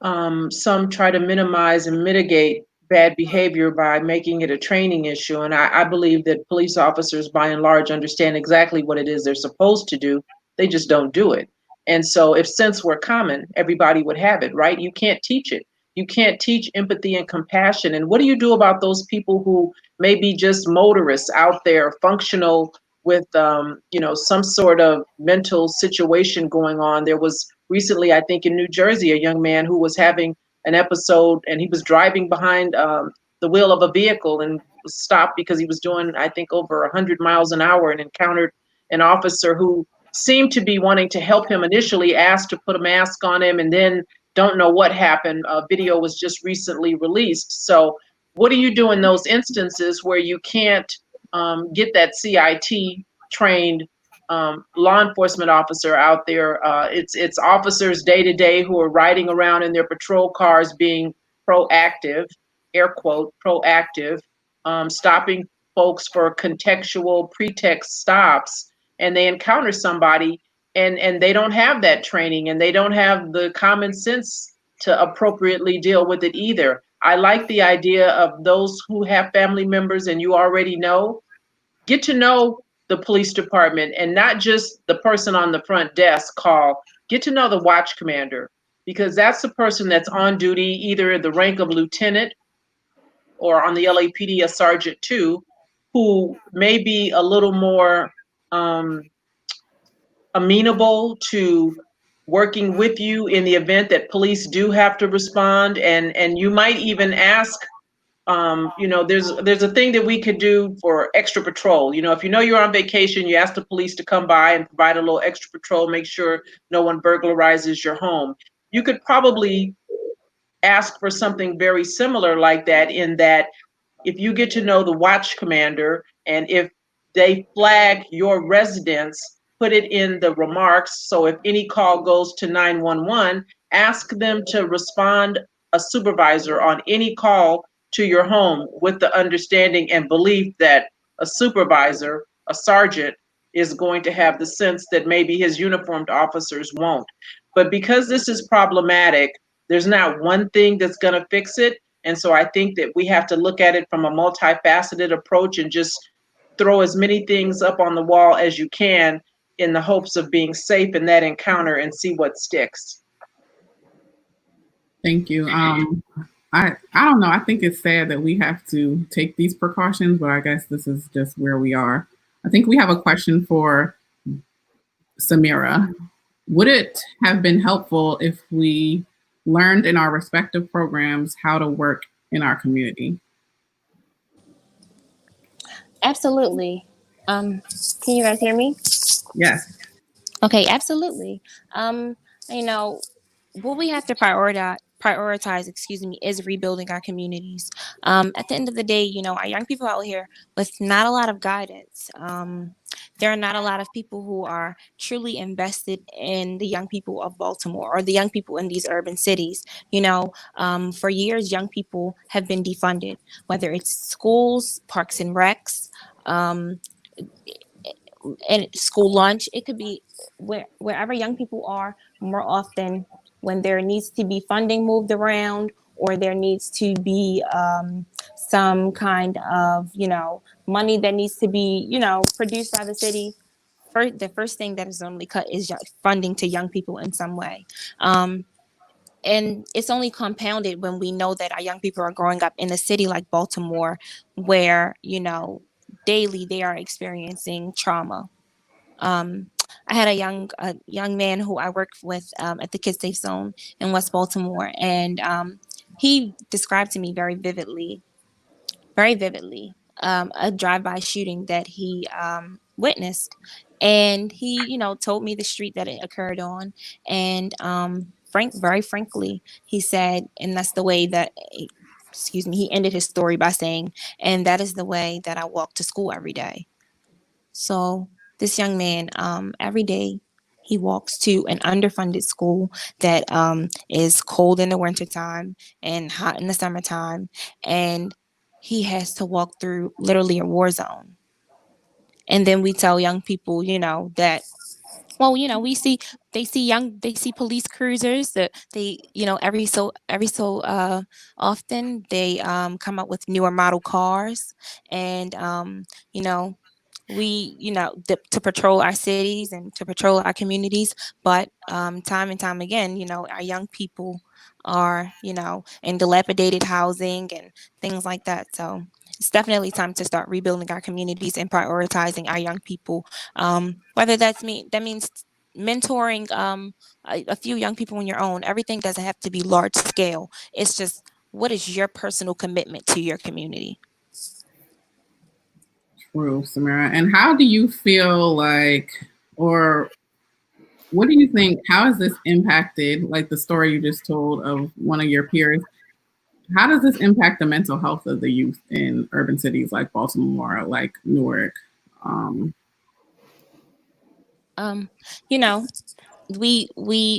some try to minimize and mitigate bad behavior by making it a training issue. And I believe that police officers, by and large, understand exactly what it is they're supposed to do. They just don't do it. And so if sense were common, everybody would have it, right? You can't teach it. You can't teach empathy and compassion. And what do you do about those people who may be just motorists out there, functional with some sort of mental situation going on? There was recently, I think in New Jersey, a young man who was having an episode, and he was driving behind the wheel of a vehicle and was stopped because he was doing, I think, over 100 miles an hour, and encountered an officer who seemed to be wanting to help him initially, asked to put a mask on him, and then don't know what happened. A video was just recently released. So what do you do in those instances where you can't get that CIT trained law enforcement officer out there? It's officers day to day who are riding around in their patrol cars being proactive, air quote, proactive, stopping folks for contextual pretext stops, and they encounter somebody and they don't have that training, and they don't have the common sense to appropriately deal with it either. I like the idea of those who have family members, and you already know, get to know the police department, and not just the person on the front desk call. Get to know the watch commander, because that's the person that's on duty, either at the rank of lieutenant or on the LAPD a sergeant too, who may be a little more amenable to working with you in the event that police do have to respond. And you might even ask, there's a thing that we could do for extra patrol. If you're on vacation, you ask the police to come by and provide a little extra patrol, make sure no one burglarizes your home. You could probably ask for something very similar like that, in that if you get to know the watch commander, and if they flag your residence, put it in the remarks. So if any call goes to 911, ask them to respond a supervisor on any call to your home, with the understanding and belief that a supervisor, a sergeant, is going to have the sense that maybe his uniformed officers won't. But because this is problematic, there's not one thing that's going to fix it. And so I think that we have to look at it from a multifaceted approach, and just throw as many things up on the wall as you can in the hopes of being safe in that encounter, and see what sticks. Thank you. I don't know. I think it's sad that we have to take these precautions, but I guess this is just where we are. I think we have a question for Samira. Would it have been helpful if we learned in our respective programs how to work in our community? Absolutely. Can you guys hear me? Yes. Okay, absolutely. What we have to prioritize, is rebuilding our communities. At the end of the day, our young people out here with not a lot of guidance. There are not a lot of people who are truly invested in the young people of Baltimore, or the young people in these urban cities. For years, young people have been defunded, whether it's schools, parks and recs, and school lunch. It could be wherever young people are. More often, when there needs to be funding moved around, or there needs to be some kind of, money that needs to be, produced by the city, the first thing that is normally cut is funding to young people in some way. And it's only compounded when we know that our young people are growing up in a city like Baltimore, where, daily they are experiencing trauma. I had a young man who I worked with at the Kids Safe Zone in West Baltimore, and he described to me very vividly, a drive-by shooting that he witnessed, and he, told me the street that it occurred on, and very frankly, he said, and that's the way that, he ended his story by saying, and that is the way that I walk to school every day. So this young man, every day, he walks to an underfunded school that is cold in the wintertime and hot in the summertime, and he has to walk through literally a war zone. And then we tell young people, that, well, they see police cruisers that they, every so often they come up with newer model cars, and we, to patrol our cities and to patrol our communities. But time and time again, our young people are, in dilapidated housing and things like that. So it's definitely time to start rebuilding our communities and prioritizing our young people. Whether that means mentoring a few young people on your own. Everything doesn't have to be large scale. It's just, what is your personal commitment to your community? True, Samira. And how do you feel like, or what do you think, how has this impacted, like the story you just told of one of your peers, how does this impact the mental health of the youth in urban cities like Baltimore, like Newark? We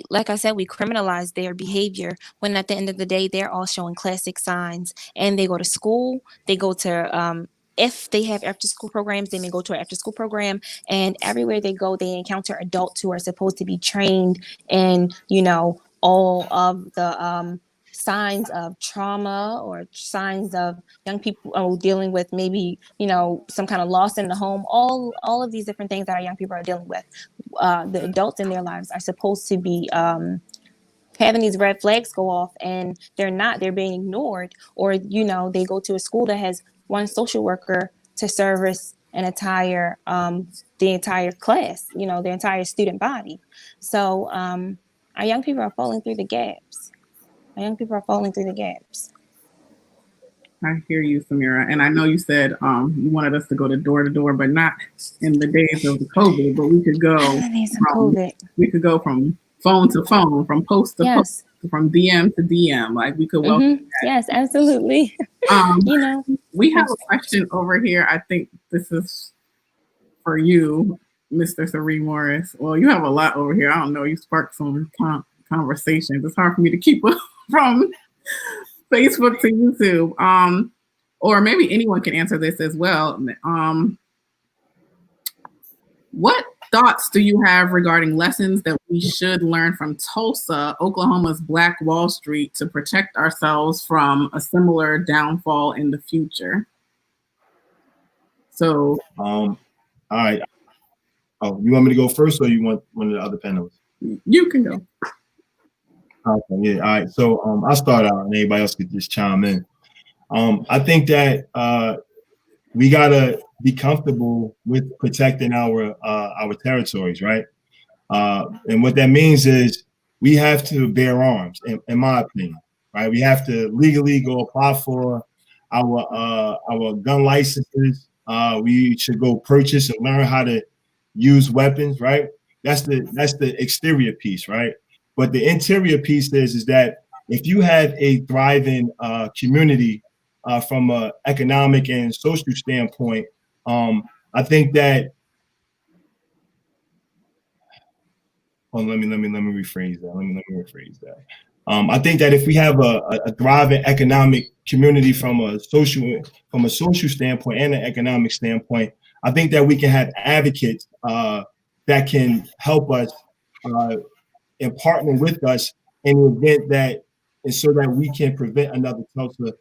like I said, we criminalize their behavior when at the end of the day, they're all showing classic signs, and they go to school, they go to, if they have after school programs, they may go to an after school program, and everywhere they go, they encounter adults who are supposed to be trained in, all of the signs of trauma or signs of young people dealing with maybe, some kind of loss in the home, all of these different things that our young people are dealing with. The adults in their lives are supposed to be having these red flags go off, and they're being ignored, or, they go to a school that has one social worker to service the entire class, the entire student body. So our young people are falling through the gaps. I hear you, Samira. And I know you said you wanted us to go to door, but not in the days of COVID, but we could go from phone to phone, from post to post, from DM to DM. Like, we could welcome that. Yes, absolutely. We have a question over here. I think this is for you, Mr. Sari Morris. Well, you have a lot over here. I don't know. You sparked some conversations. It's hard for me to keep up from Facebook to YouTube. Or maybe anyone can answer this as well. What thoughts do you have regarding lessons that we should learn from Tulsa, Oklahoma's Black Wall Street, to protect ourselves from a similar downfall in the future? So, all right. Oh, you want me to go first, or you want one of the other panelists? You can go. Okay, yeah. All right. So I'll start out, and anybody else could just chime in. I think that we gotta be comfortable with protecting our territories, right? And what that means is we have to bear arms, in my opinion, right? We have to legally go apply for our gun licenses. We should go purchase and learn how to use weapons, right? That's the exterior piece, right? But the interior piece is that if you have a thriving community from an economic and social standpoint, I think that. Oh, let me rephrase that. Let me rephrase that. I think that if we have a thriving economic community from a social standpoint and an economic standpoint, I think that we can have advocates that can help us and partner with us in the event that, and so that we can prevent another Tulsa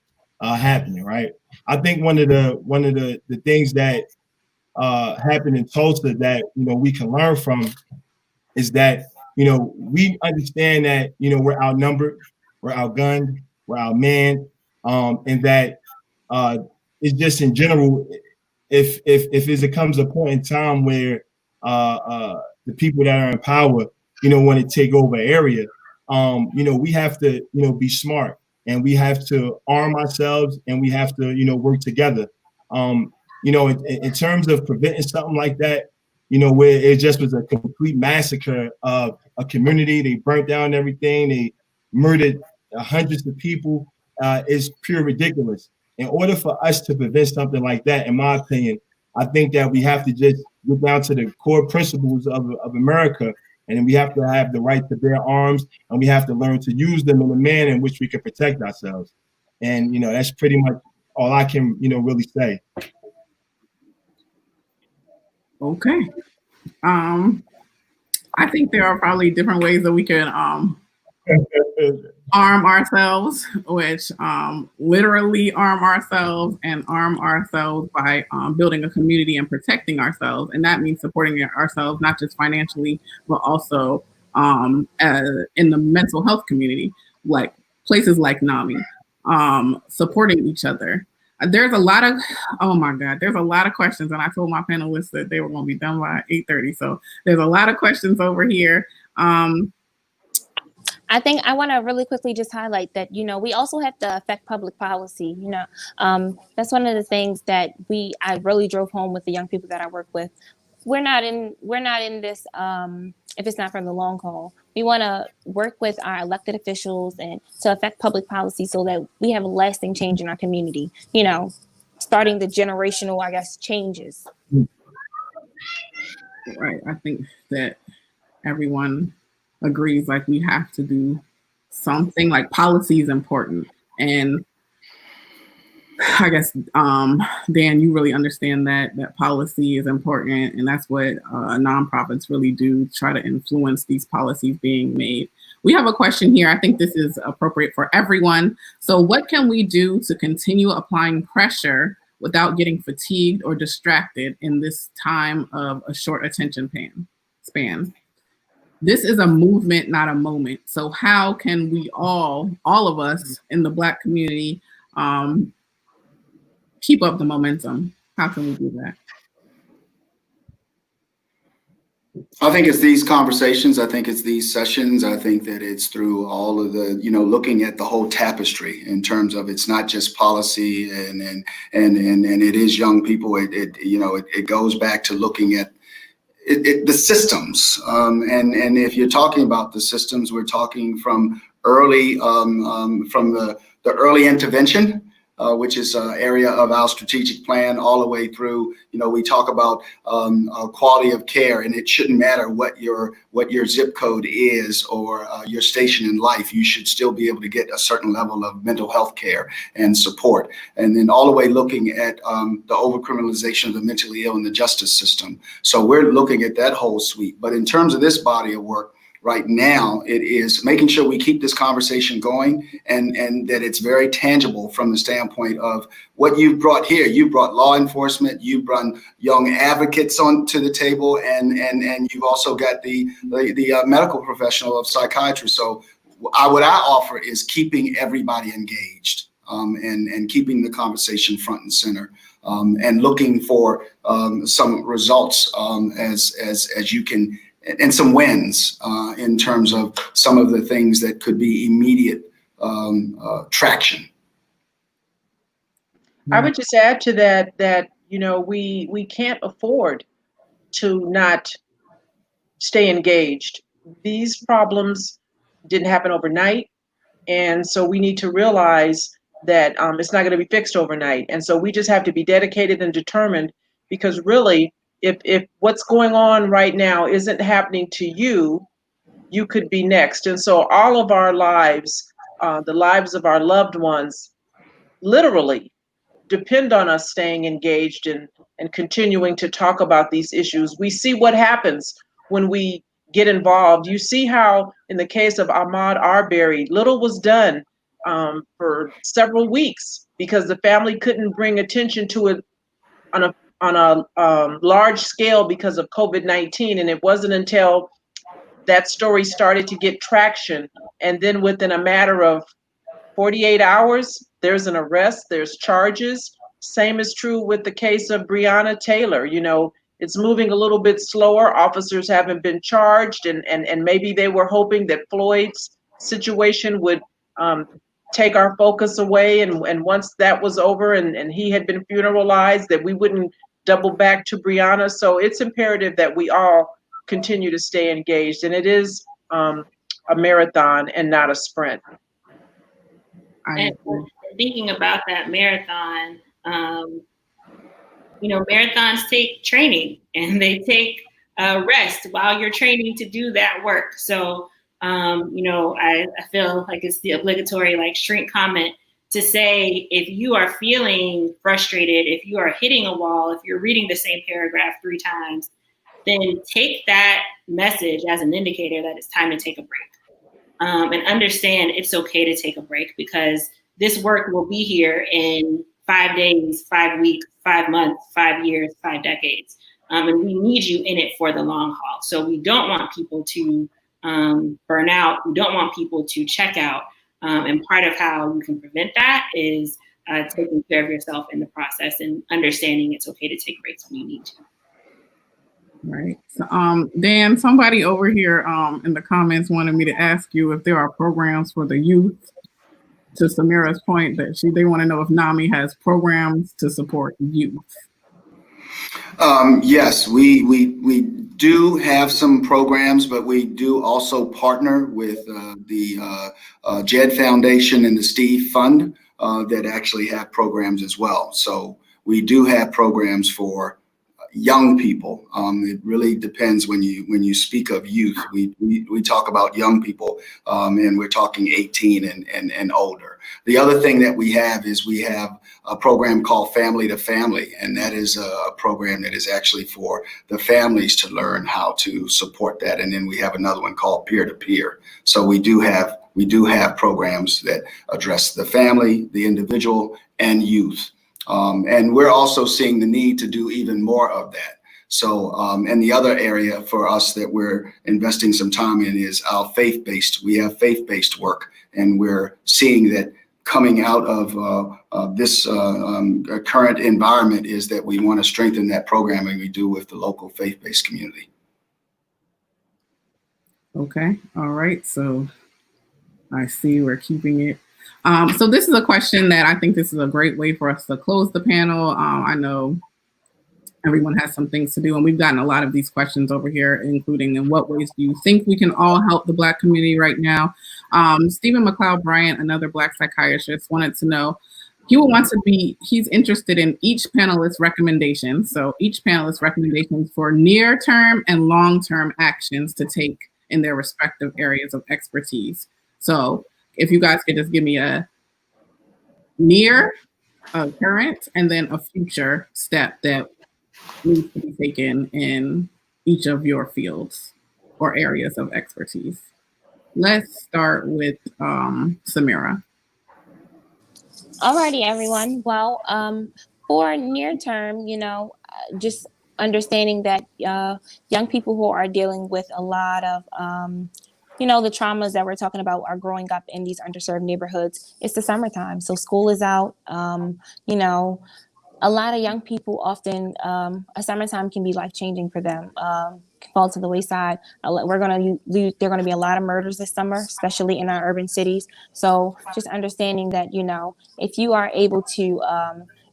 happening, right? I think one of the things that happened in Tulsa that we can learn from is that we understand that we're outnumbered, we're outgunned, we're outmanned, and that it's just in general, if it comes a point in time where the people that are in power want to take over an area, we have to be smart, and we have to arm ourselves, and we have to work together. In terms of preventing something like that, where it just was a complete massacre of a community. They burnt down everything. They murdered hundreds of people. Is pure ridiculous. In order for us to prevent something like that, in my opinion, I think that we have to just get down to the core principles of America, and then we have to have the right to bear arms, and we have to learn to use them in a manner in which we can protect ourselves. And that's pretty much all I can really say. Okay. I think there are probably different ways that we can arm ourselves, which literally arm ourselves, and arm ourselves by building a community and protecting ourselves. And that means supporting ourselves, not just financially, but also in the mental health community, like places like Nami, supporting each other. There's a lot of, there's a lot of questions. And I told my panelists that they were going to be done by 8:30. So there's a lot of questions over here. I think I want to really quickly just highlight that, we also have to affect public policy. That's one of the things that I really drove home with the young people that I work with. We're not in this, if it's not from the long haul. We want to work with our elected officials and to affect public policy so that we have a lasting change in our community, starting the generational, changes. Right. I think that everyone agrees, like, we have to do something. Like, policy is important. And I guess, Dan, you really understand that policy is important, and that's what nonprofits really do, try to influence these policies being made. We have a question here. I think this is appropriate for everyone. So what can we do to continue applying pressure without getting fatigued or distracted in this time of a short attention span? This is a movement, not a moment. So how can we all of us in the Black community, keep up the momentum? How can we do that? I think it's these conversations. I think it's these sessions. I think that it's through all of the, looking at the whole tapestry in terms of, it's not just policy and it is young people. It goes back to looking at the systems. And if you're talking about the systems, we're talking from early, from the early intervention, which is an area of our strategic plan, all the way through. We talk about quality of care, and it shouldn't matter what your zip code is or your station in life. You should still be able to get a certain level of mental health care and support. And then all the way looking at the overcriminalization of the mentally ill in the justice system. So we're looking at that whole suite. But in terms of this body of work, right now, it is making sure we keep this conversation going, and that it's very tangible from the standpoint of what you've brought here. You brought law enforcement, you brought young advocates onto the table, and you've also got the medical professional of psychiatry. So what I offer is keeping everybody engaged, and keeping the conversation front and center, and looking for some results as you can, and some wins in terms of some of the things that could be immediate traction. I would just add to that we can't afford to not stay engaged. These problems didn't happen overnight, and so we need to realize that it's not going to be fixed overnight. And so we just have to be dedicated and determined, because really, if what's going on right now isn't happening to you, you could be next. And so all of our lives, the lives of our loved ones, literally depend on us staying engaged and continuing to talk about these issues. We see what happens when we get involved. You see how in the case of Ahmaud Arbery, little was done for several weeks because the family couldn't bring attention to it on a large scale because of COVID-19. And it wasn't until that story started to get traction, and then within a matter of 48 hours, there's an arrest, there's charges. Same is true with the case of Breonna Taylor. You know, it's moving a little bit slower. Officers haven't been charged, and maybe they were hoping that Floyd's situation would take our focus away. And once that was over and he had been funeralized, that we wouldn't double back to Breonna. So it's imperative that we all continue to stay engaged. And it is a marathon and not a sprint. And thinking about that marathon, you know, marathons take training and they take rest while you're training to do that work. So, you know, I feel like it's the obligatory like shrink comment to say, if you are feeling frustrated, if you are hitting a wall, if you're reading the same paragraph 3 times, then take that message as an indicator that it's time to take a break. And understand it's okay to take a break, because this work will be here in 5 days, 5 weeks, 5 months, 5 years, 5 decades. And we need you in it for the long haul. So we don't want people to burn out. We don't want people to check out. And part of how you can prevent that is taking care of yourself in the process and understanding it's okay to take breaks when you need to. Right. So, Dan, somebody over here in the comments wanted me to ask you if there are programs for the youth. To Samira's point, that they want to know if Nami has programs to support youth. Yes, we do have some programs, but we do also partner with the JED Foundation and the Steve Fund that actually have programs as well. So we do have programs for young people. It really depends when you speak of youth. We talk about young people, and we're talking 18 and older. The other thing that we have is we have a program called Family to Family, and that is a program that is actually for the families to learn how to support that. And then we have another one called Peer to Peer. So we do have programs that address the family, the individual, and youth. And we're also seeing the need to do even more of that. So, and the other area for us that we're investing some time in is our we have faith-based work. And we're seeing that coming out of this current environment is that we want to strengthen that programming we do with the local faith-based community. Okay. All right. So I see we're keeping it. So this is a question that I think this is a great way for us to close the panel. I know everyone has some things to do, and we've gotten a lot of these questions over here, including in what ways do you think we can all help the Black community right now? Stephen McLeod Bryant, another Black psychiatrist, wanted to know, he's interested in each panelist's recommendations. So each panelist's recommendations for near-term and long-term actions to take in their respective areas of expertise. So if you guys could just give me a near, a current, and then a future step that needs to be taken in each of your fields or areas of expertise. Let's start with Samira. Alrighty, everyone. Well, for near term, you know, just understanding that young people who are dealing with a lot of you know, the traumas that we're talking about are growing up in these underserved neighborhoods. It's the summertime, so school is out. You know, a lot of young people often, a summertime can be life-changing for them. Fall to the wayside. There are going to be a lot of murders this summer, especially in our urban cities. So just understanding that, you know, if you are able to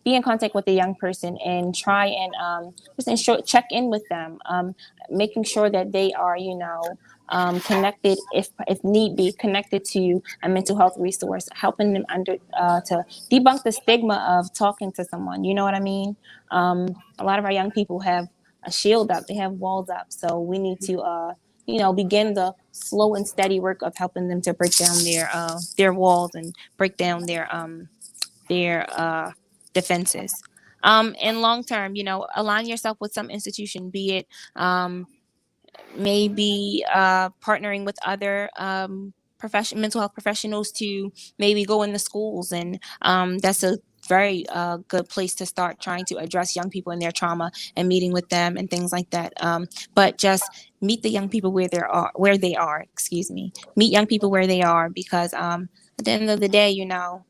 be in contact with a young person and try and just check in with them, making sure that they are, you know, connected, if need be, connected to a mental health resource, helping them to debunk the stigma of talking to someone. You know what I mean? A lot of our young people have a shield up, they have walls up. So we need to, you know, begin the slow and steady work of helping them to break down their walls and break down their defenses. And long term, you know, align yourself with some institution, be it maybe partnering with other mental health professionals to maybe go into schools, and that's a very good place to start trying to address young people and their trauma and meeting with them and things like that. But just meet the young people where they are. Excuse me. Meet young people where they are, because at the end of the day, you know,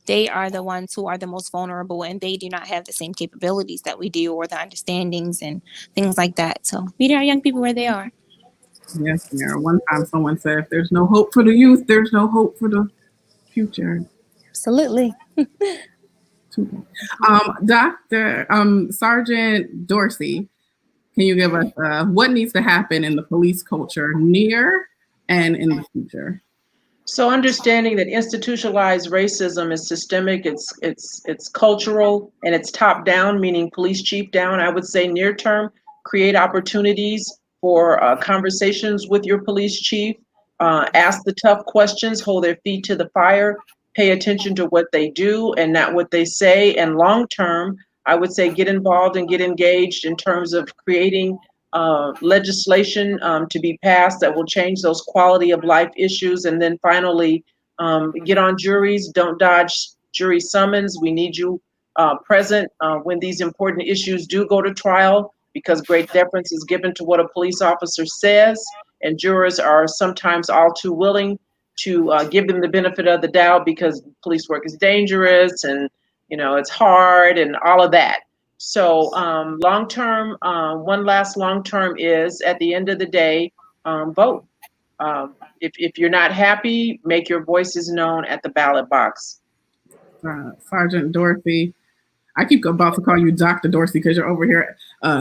they are the ones who are the most vulnerable, and they do not have the same capabilities that we do, or the understandings and things like that. So meet our young people where they are. Yes, Samira. One time someone said, if there's no hope for the youth, there's no hope for the future. Absolutely. Dr. Sergeant Dorsey, can you give us what needs to happen in the police culture near and in the future? So understanding that institutionalized racism is systemic, it's cultural, and it's top down, meaning police chief down. I would say near term, create opportunities for conversations with your police chief, ask the tough questions, hold their feet to the fire, pay attention to what they do and not what they say. And long term, I would say get involved and get engaged in terms of creating legislation to be passed that will change those quality of life issues. And then finally, get on juries. Don't dodge jury summons. We need you present when these important issues do go to trial, because great deference is given to what a police officer says, and jurors are sometimes all too willing to give them the benefit of the doubt, because police work is dangerous and, you know, it's hard and all of that. So long term, one last long term is, at the end of the day, vote. If you're not happy, make your voices known at the ballot box. Sergeant Dorsey, I keep about to call you Dr. Dorsey because you're over here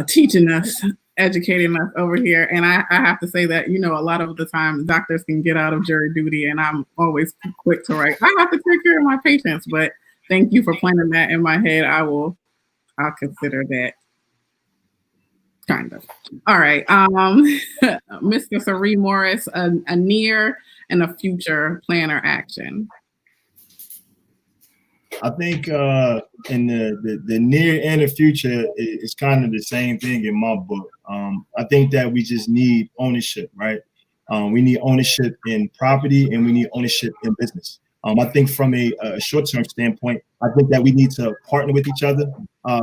teaching us, educating us over here. And I have to say that, you know, a lot of the time doctors can get out of jury duty, and I'm always quick to write, I have to take care of my patients. But thank you for planting that in my head. I'll consider that. Kind of. All right. Mr. Sari Morris, a near and a future plan or action. I think in the near and the future, it's kind of the same thing in my book. I think that we just need ownership, right? We need ownership in property, and we need ownership in business. I think from a short-term standpoint, I think that we need to partner with each other.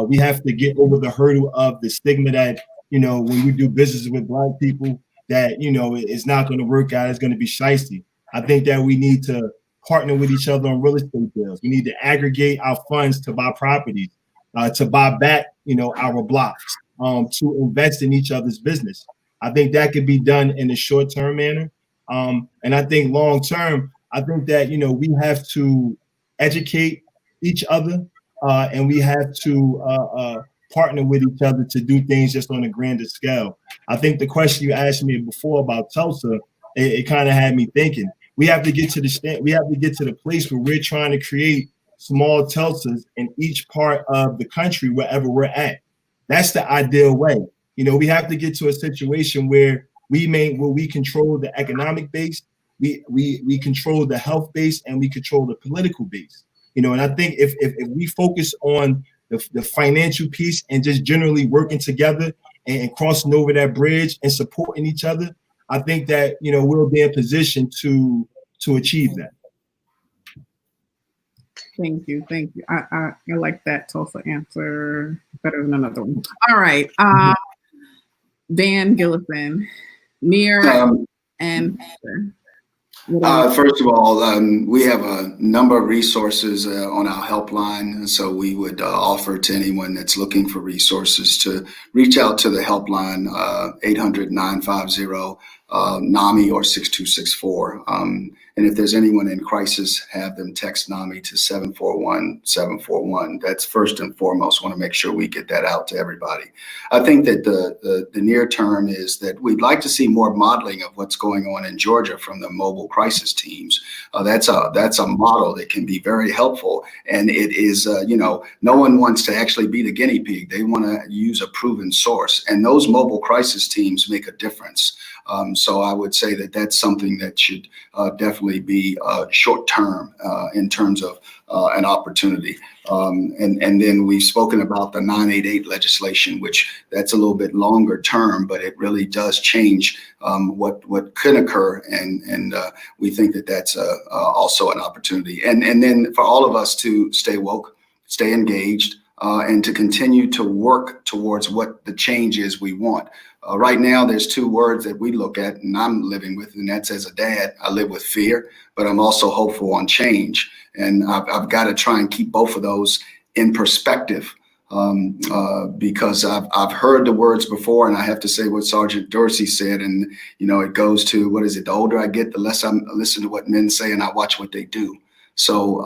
We have to get over the hurdle of the stigma that, you know, when we do business with Black people, that, you know, it's not going to work out, it's going to be shiesty. I think that we need to partner with each other on real estate deals. We need to aggregate our funds to buy properties, to buy back, you know, our blocks, to invest in each other's business. I think that could be done in a short-term manner. And I think long-term, I think that, you know, we have to educate each other, and we have to partner with each other to do things just on a grander scale. I think the question you asked me before about Tulsa, it kind of had me thinking. We have to get to the place where we're trying to create small Tulsas in each part of the country, wherever we're at. That's the ideal way. You know, we have to get to a situation where we control the economic base, we control the health base, and we control the political base. You know, and I think if we focus on the financial piece and just generally working together and crossing over that bridge and supporting each other, I think that, you know, we'll be in position to achieve that. Thank you. I like that Tulsa answer better than another one. All right. Dan Gillison, near and future. First of all, we have a number of resources on our helpline, so we would offer to anyone that's looking for resources to reach out to the helpline, 800-950 Nami or 6264. And if there's anyone in crisis, have them text Nami to 741-741. That's first and foremost. Want to make sure we get that out to everybody. I think that the near term is that we'd like to see more modeling of what's going on in Georgia from the mobile crisis teams. That's a model that can be very helpful. And it is, you know, no one wants to actually be the guinea pig. They want to use a proven source. And those mobile crisis teams make a difference. So I would say that that's something that should definitely be short term in terms of an opportunity. And then we've spoken about the 988 legislation, which that's a little bit longer term, but it really does change what could occur. And we think that that's also an opportunity. And then for all of us to stay woke, stay engaged, and to continue to work towards what the change is we want. Right now, there's two words that we look at and I'm living with, and that's as a dad, I live with fear, but I'm also hopeful on change. And I've got to try and keep both of those in perspective because I've heard the words before, and I have to say what Sergeant Dorsey said, and it goes to, what is it? The older I get, the less I listen to what men say and I watch what they do. So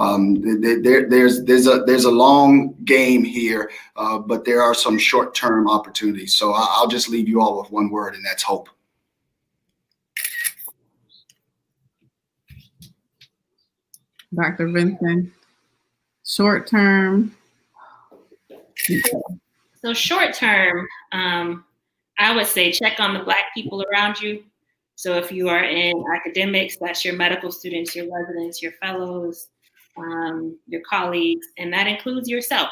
there's a long game here, but there are some short-term opportunities. So I'll just leave you all with one word, and that's hope. Dr. Vincent, short term. So short term, I would say check on the Black people around you. So if you are in academics, that's your medical students, your residents, your fellows, your colleagues, and that includes yourself,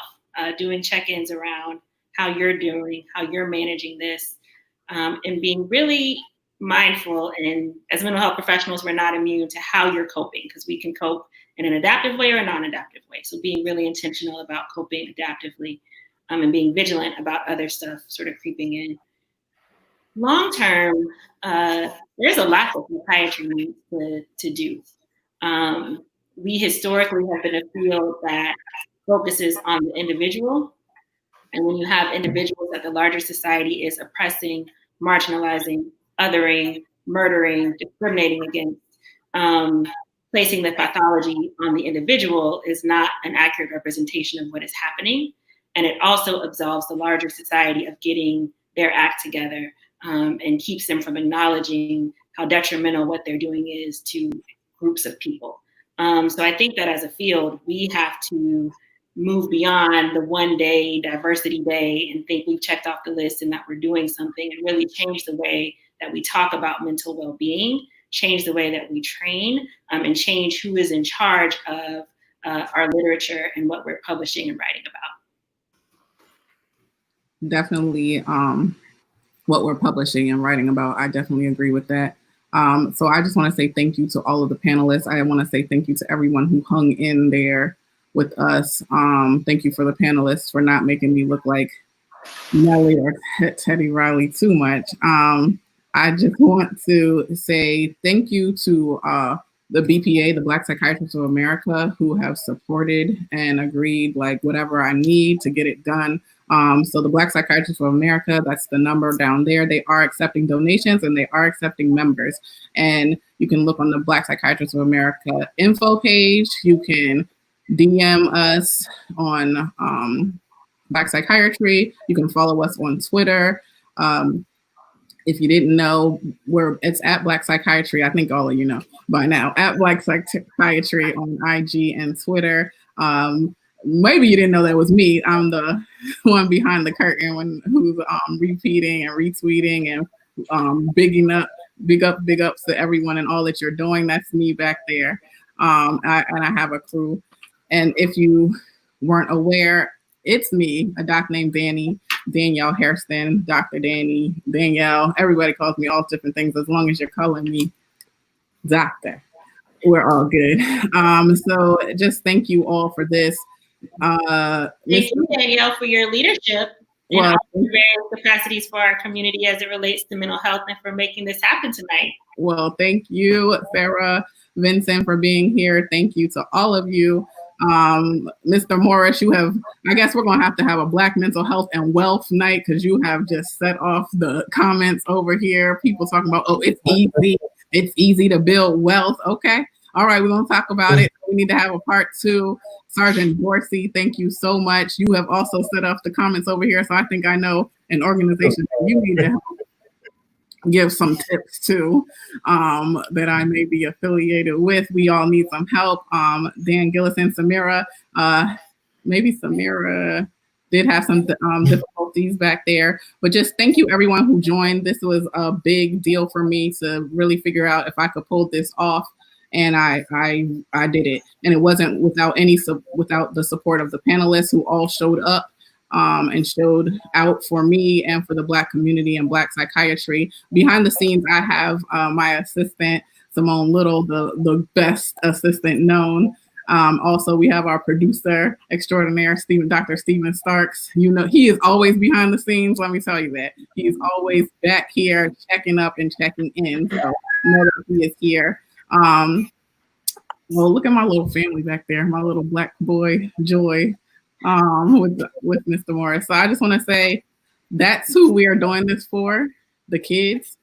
doing check-ins around how you're doing, how you're managing this, and being really mindful. And as mental health professionals, we're not immune to how you're coping, because we can cope in an adaptive way or a non-adaptive way. So being really intentional about coping adaptively and being vigilant about other stuff sort of creeping in. Long term, there's a lot that psychiatry needs to do. We historically have been a field that focuses on the individual. And when you have individuals that the larger society is oppressing, marginalizing, othering, murdering, discriminating against, placing the pathology on the individual is not an accurate representation of what is happening. And it also absolves the larger society of getting their act together and keeps them from acknowledging how detrimental what they're doing is to groups of people. So I think that as a field, we have to move beyond the one day diversity day and think we've checked off the list and that we're doing something, and really change the way that we talk about mental well-being, change the way that we train, and change who is in charge of our literature and what we're publishing and writing about. Definitely what we're publishing and writing about. I definitely agree with that. So I just want to say thank you to all of the panelists. I want to say thank you to everyone who hung in there with us. Thank you for the panelists for not making me look like Nelly or Teddy Riley too much. I just want to say thank you to the BPA, the Black Psychiatrists of America, who have supported and agreed like whatever I need to get it done. So the Black Psychiatrists of America, that's the number down there. They are accepting donations and they are accepting members. And you can look on the Black Psychiatrists of America info page. You can DM us on Black Psychiatry. You can follow us on Twitter. If you didn't know, it's at Black Psychiatry. I think all of you know by now, at Black Psychiatry on IG and Twitter. Maybe you didn't know that was me. I'm the one behind the curtain who's repeating and retweeting and big ups to everyone and all that you're doing. That's me back there. And I have a crew. And if you weren't aware, it's me, a doc named Danielle Hairston, Dr. Danny, Danielle. Everybody calls me all different things. As long as you're calling me doctor, we're all good. So just thank you all for this. Thank you, Danielle, for your leadership in all the various capacities for our community as it relates to mental health and for making this happen tonight. Well, thank you, Sarah, Vincent, for being here. Thank you to all of you. Mr. Morris, I guess we're going to have a Black mental health and wealth night, because you have just set off the comments over here. People talking about, oh, it's easy to build wealth. Okay. All right, we're going to talk about it. We need to have a part 2. Sergeant Dorsey, thank you so much. You have also set off the comments over here, so I think I know an organization that you need to help give some tips to that I may be affiliated with. We all need some help. Dan Gillison, Samira, maybe Samira did have some difficulties difficulties back there. But just thank you everyone who joined. This was a big deal for me to really figure out if I could pull this off. And I did it. And it wasn't without the support of the panelists who all showed up and showed out for me and for the Black community and Black psychiatry. Behind the scenes, I have my assistant, Simone Little, the best assistant known. Also, we have our producer extraordinaire, Dr. Steven Starks. You know, he is always behind the scenes. Let me tell you that. He's always back here checking up and checking in. So know that he is here. Well, look at my little family back there, my little Black boy, Joy, with Mr. Morris. So I just want to say that's who we are doing this for, the kids.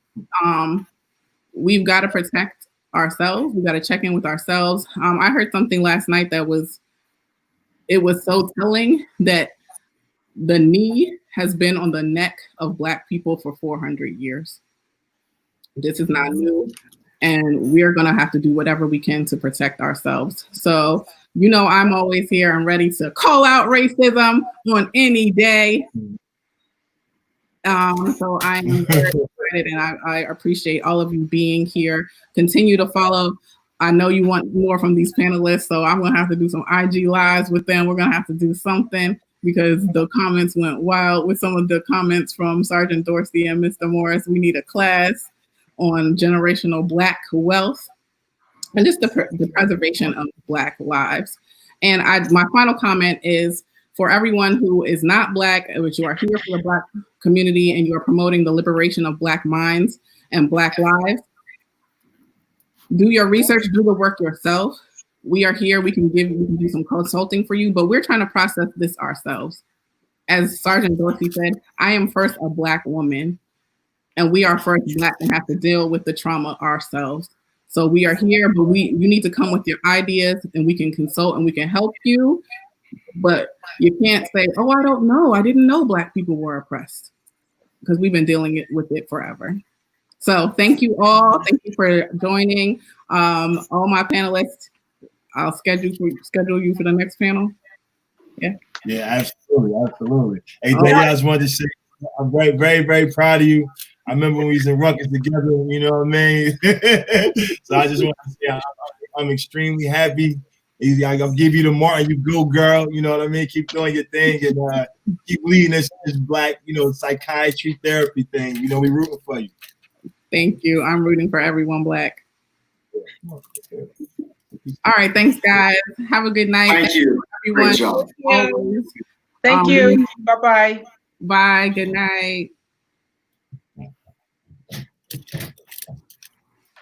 We've got to protect ourselves. We got to check in with ourselves. I heard something last night that was so telling, that the knee has been on the neck of Black people for 400 years. This is not new. And we're going to have to do whatever we can to protect ourselves. So, you know, I'm always here and ready to call out racism on any day. So I'm very excited, and I appreciate all of you being here. Continue to follow. I know you want more from these panelists, so I'm going to have to do some IG lives with them. We're going to have to do something, because the comments went wild with some of the comments from Sergeant Dorsey and Mr. Morris. We need a class on generational Black wealth and just the preservation of Black lives. And my final comment is, for everyone who is not Black, but you are here for the Black community and you are promoting the liberation of Black minds and Black lives, do your research, do the work yourself. We are here, we can do some consulting for you, but we're trying to process this ourselves. As Sergeant Dorsey said, I am first a Black woman, and we are first Black and have to deal with the trauma ourselves. So we are here, but you need to come with your ideas, and we can consult and we can help you. But you can't say, oh, I don't know. I didn't know Black people were oppressed, because we've been dealing with it forever. So thank you all. Thank you for joining. All my panelists, I'll schedule you for the next panel. Yeah. Yeah, absolutely. Hey, I just wanted to say, I'm very, very, very proud of you. I remember when we was in Ruckus together, you know what I mean? So I just want to say I'm extremely happy. I'll give you the mark, you go, girl. You know what I mean? Keep doing your thing and keep leading this Black, psychiatry therapy thing. You know, we rooting for you. Thank you. I'm rooting for everyone Black. All right, thanks, guys. Have a good night. Thank you. Everyone. Great job. Thank you. Bye-bye. Bye. Good night.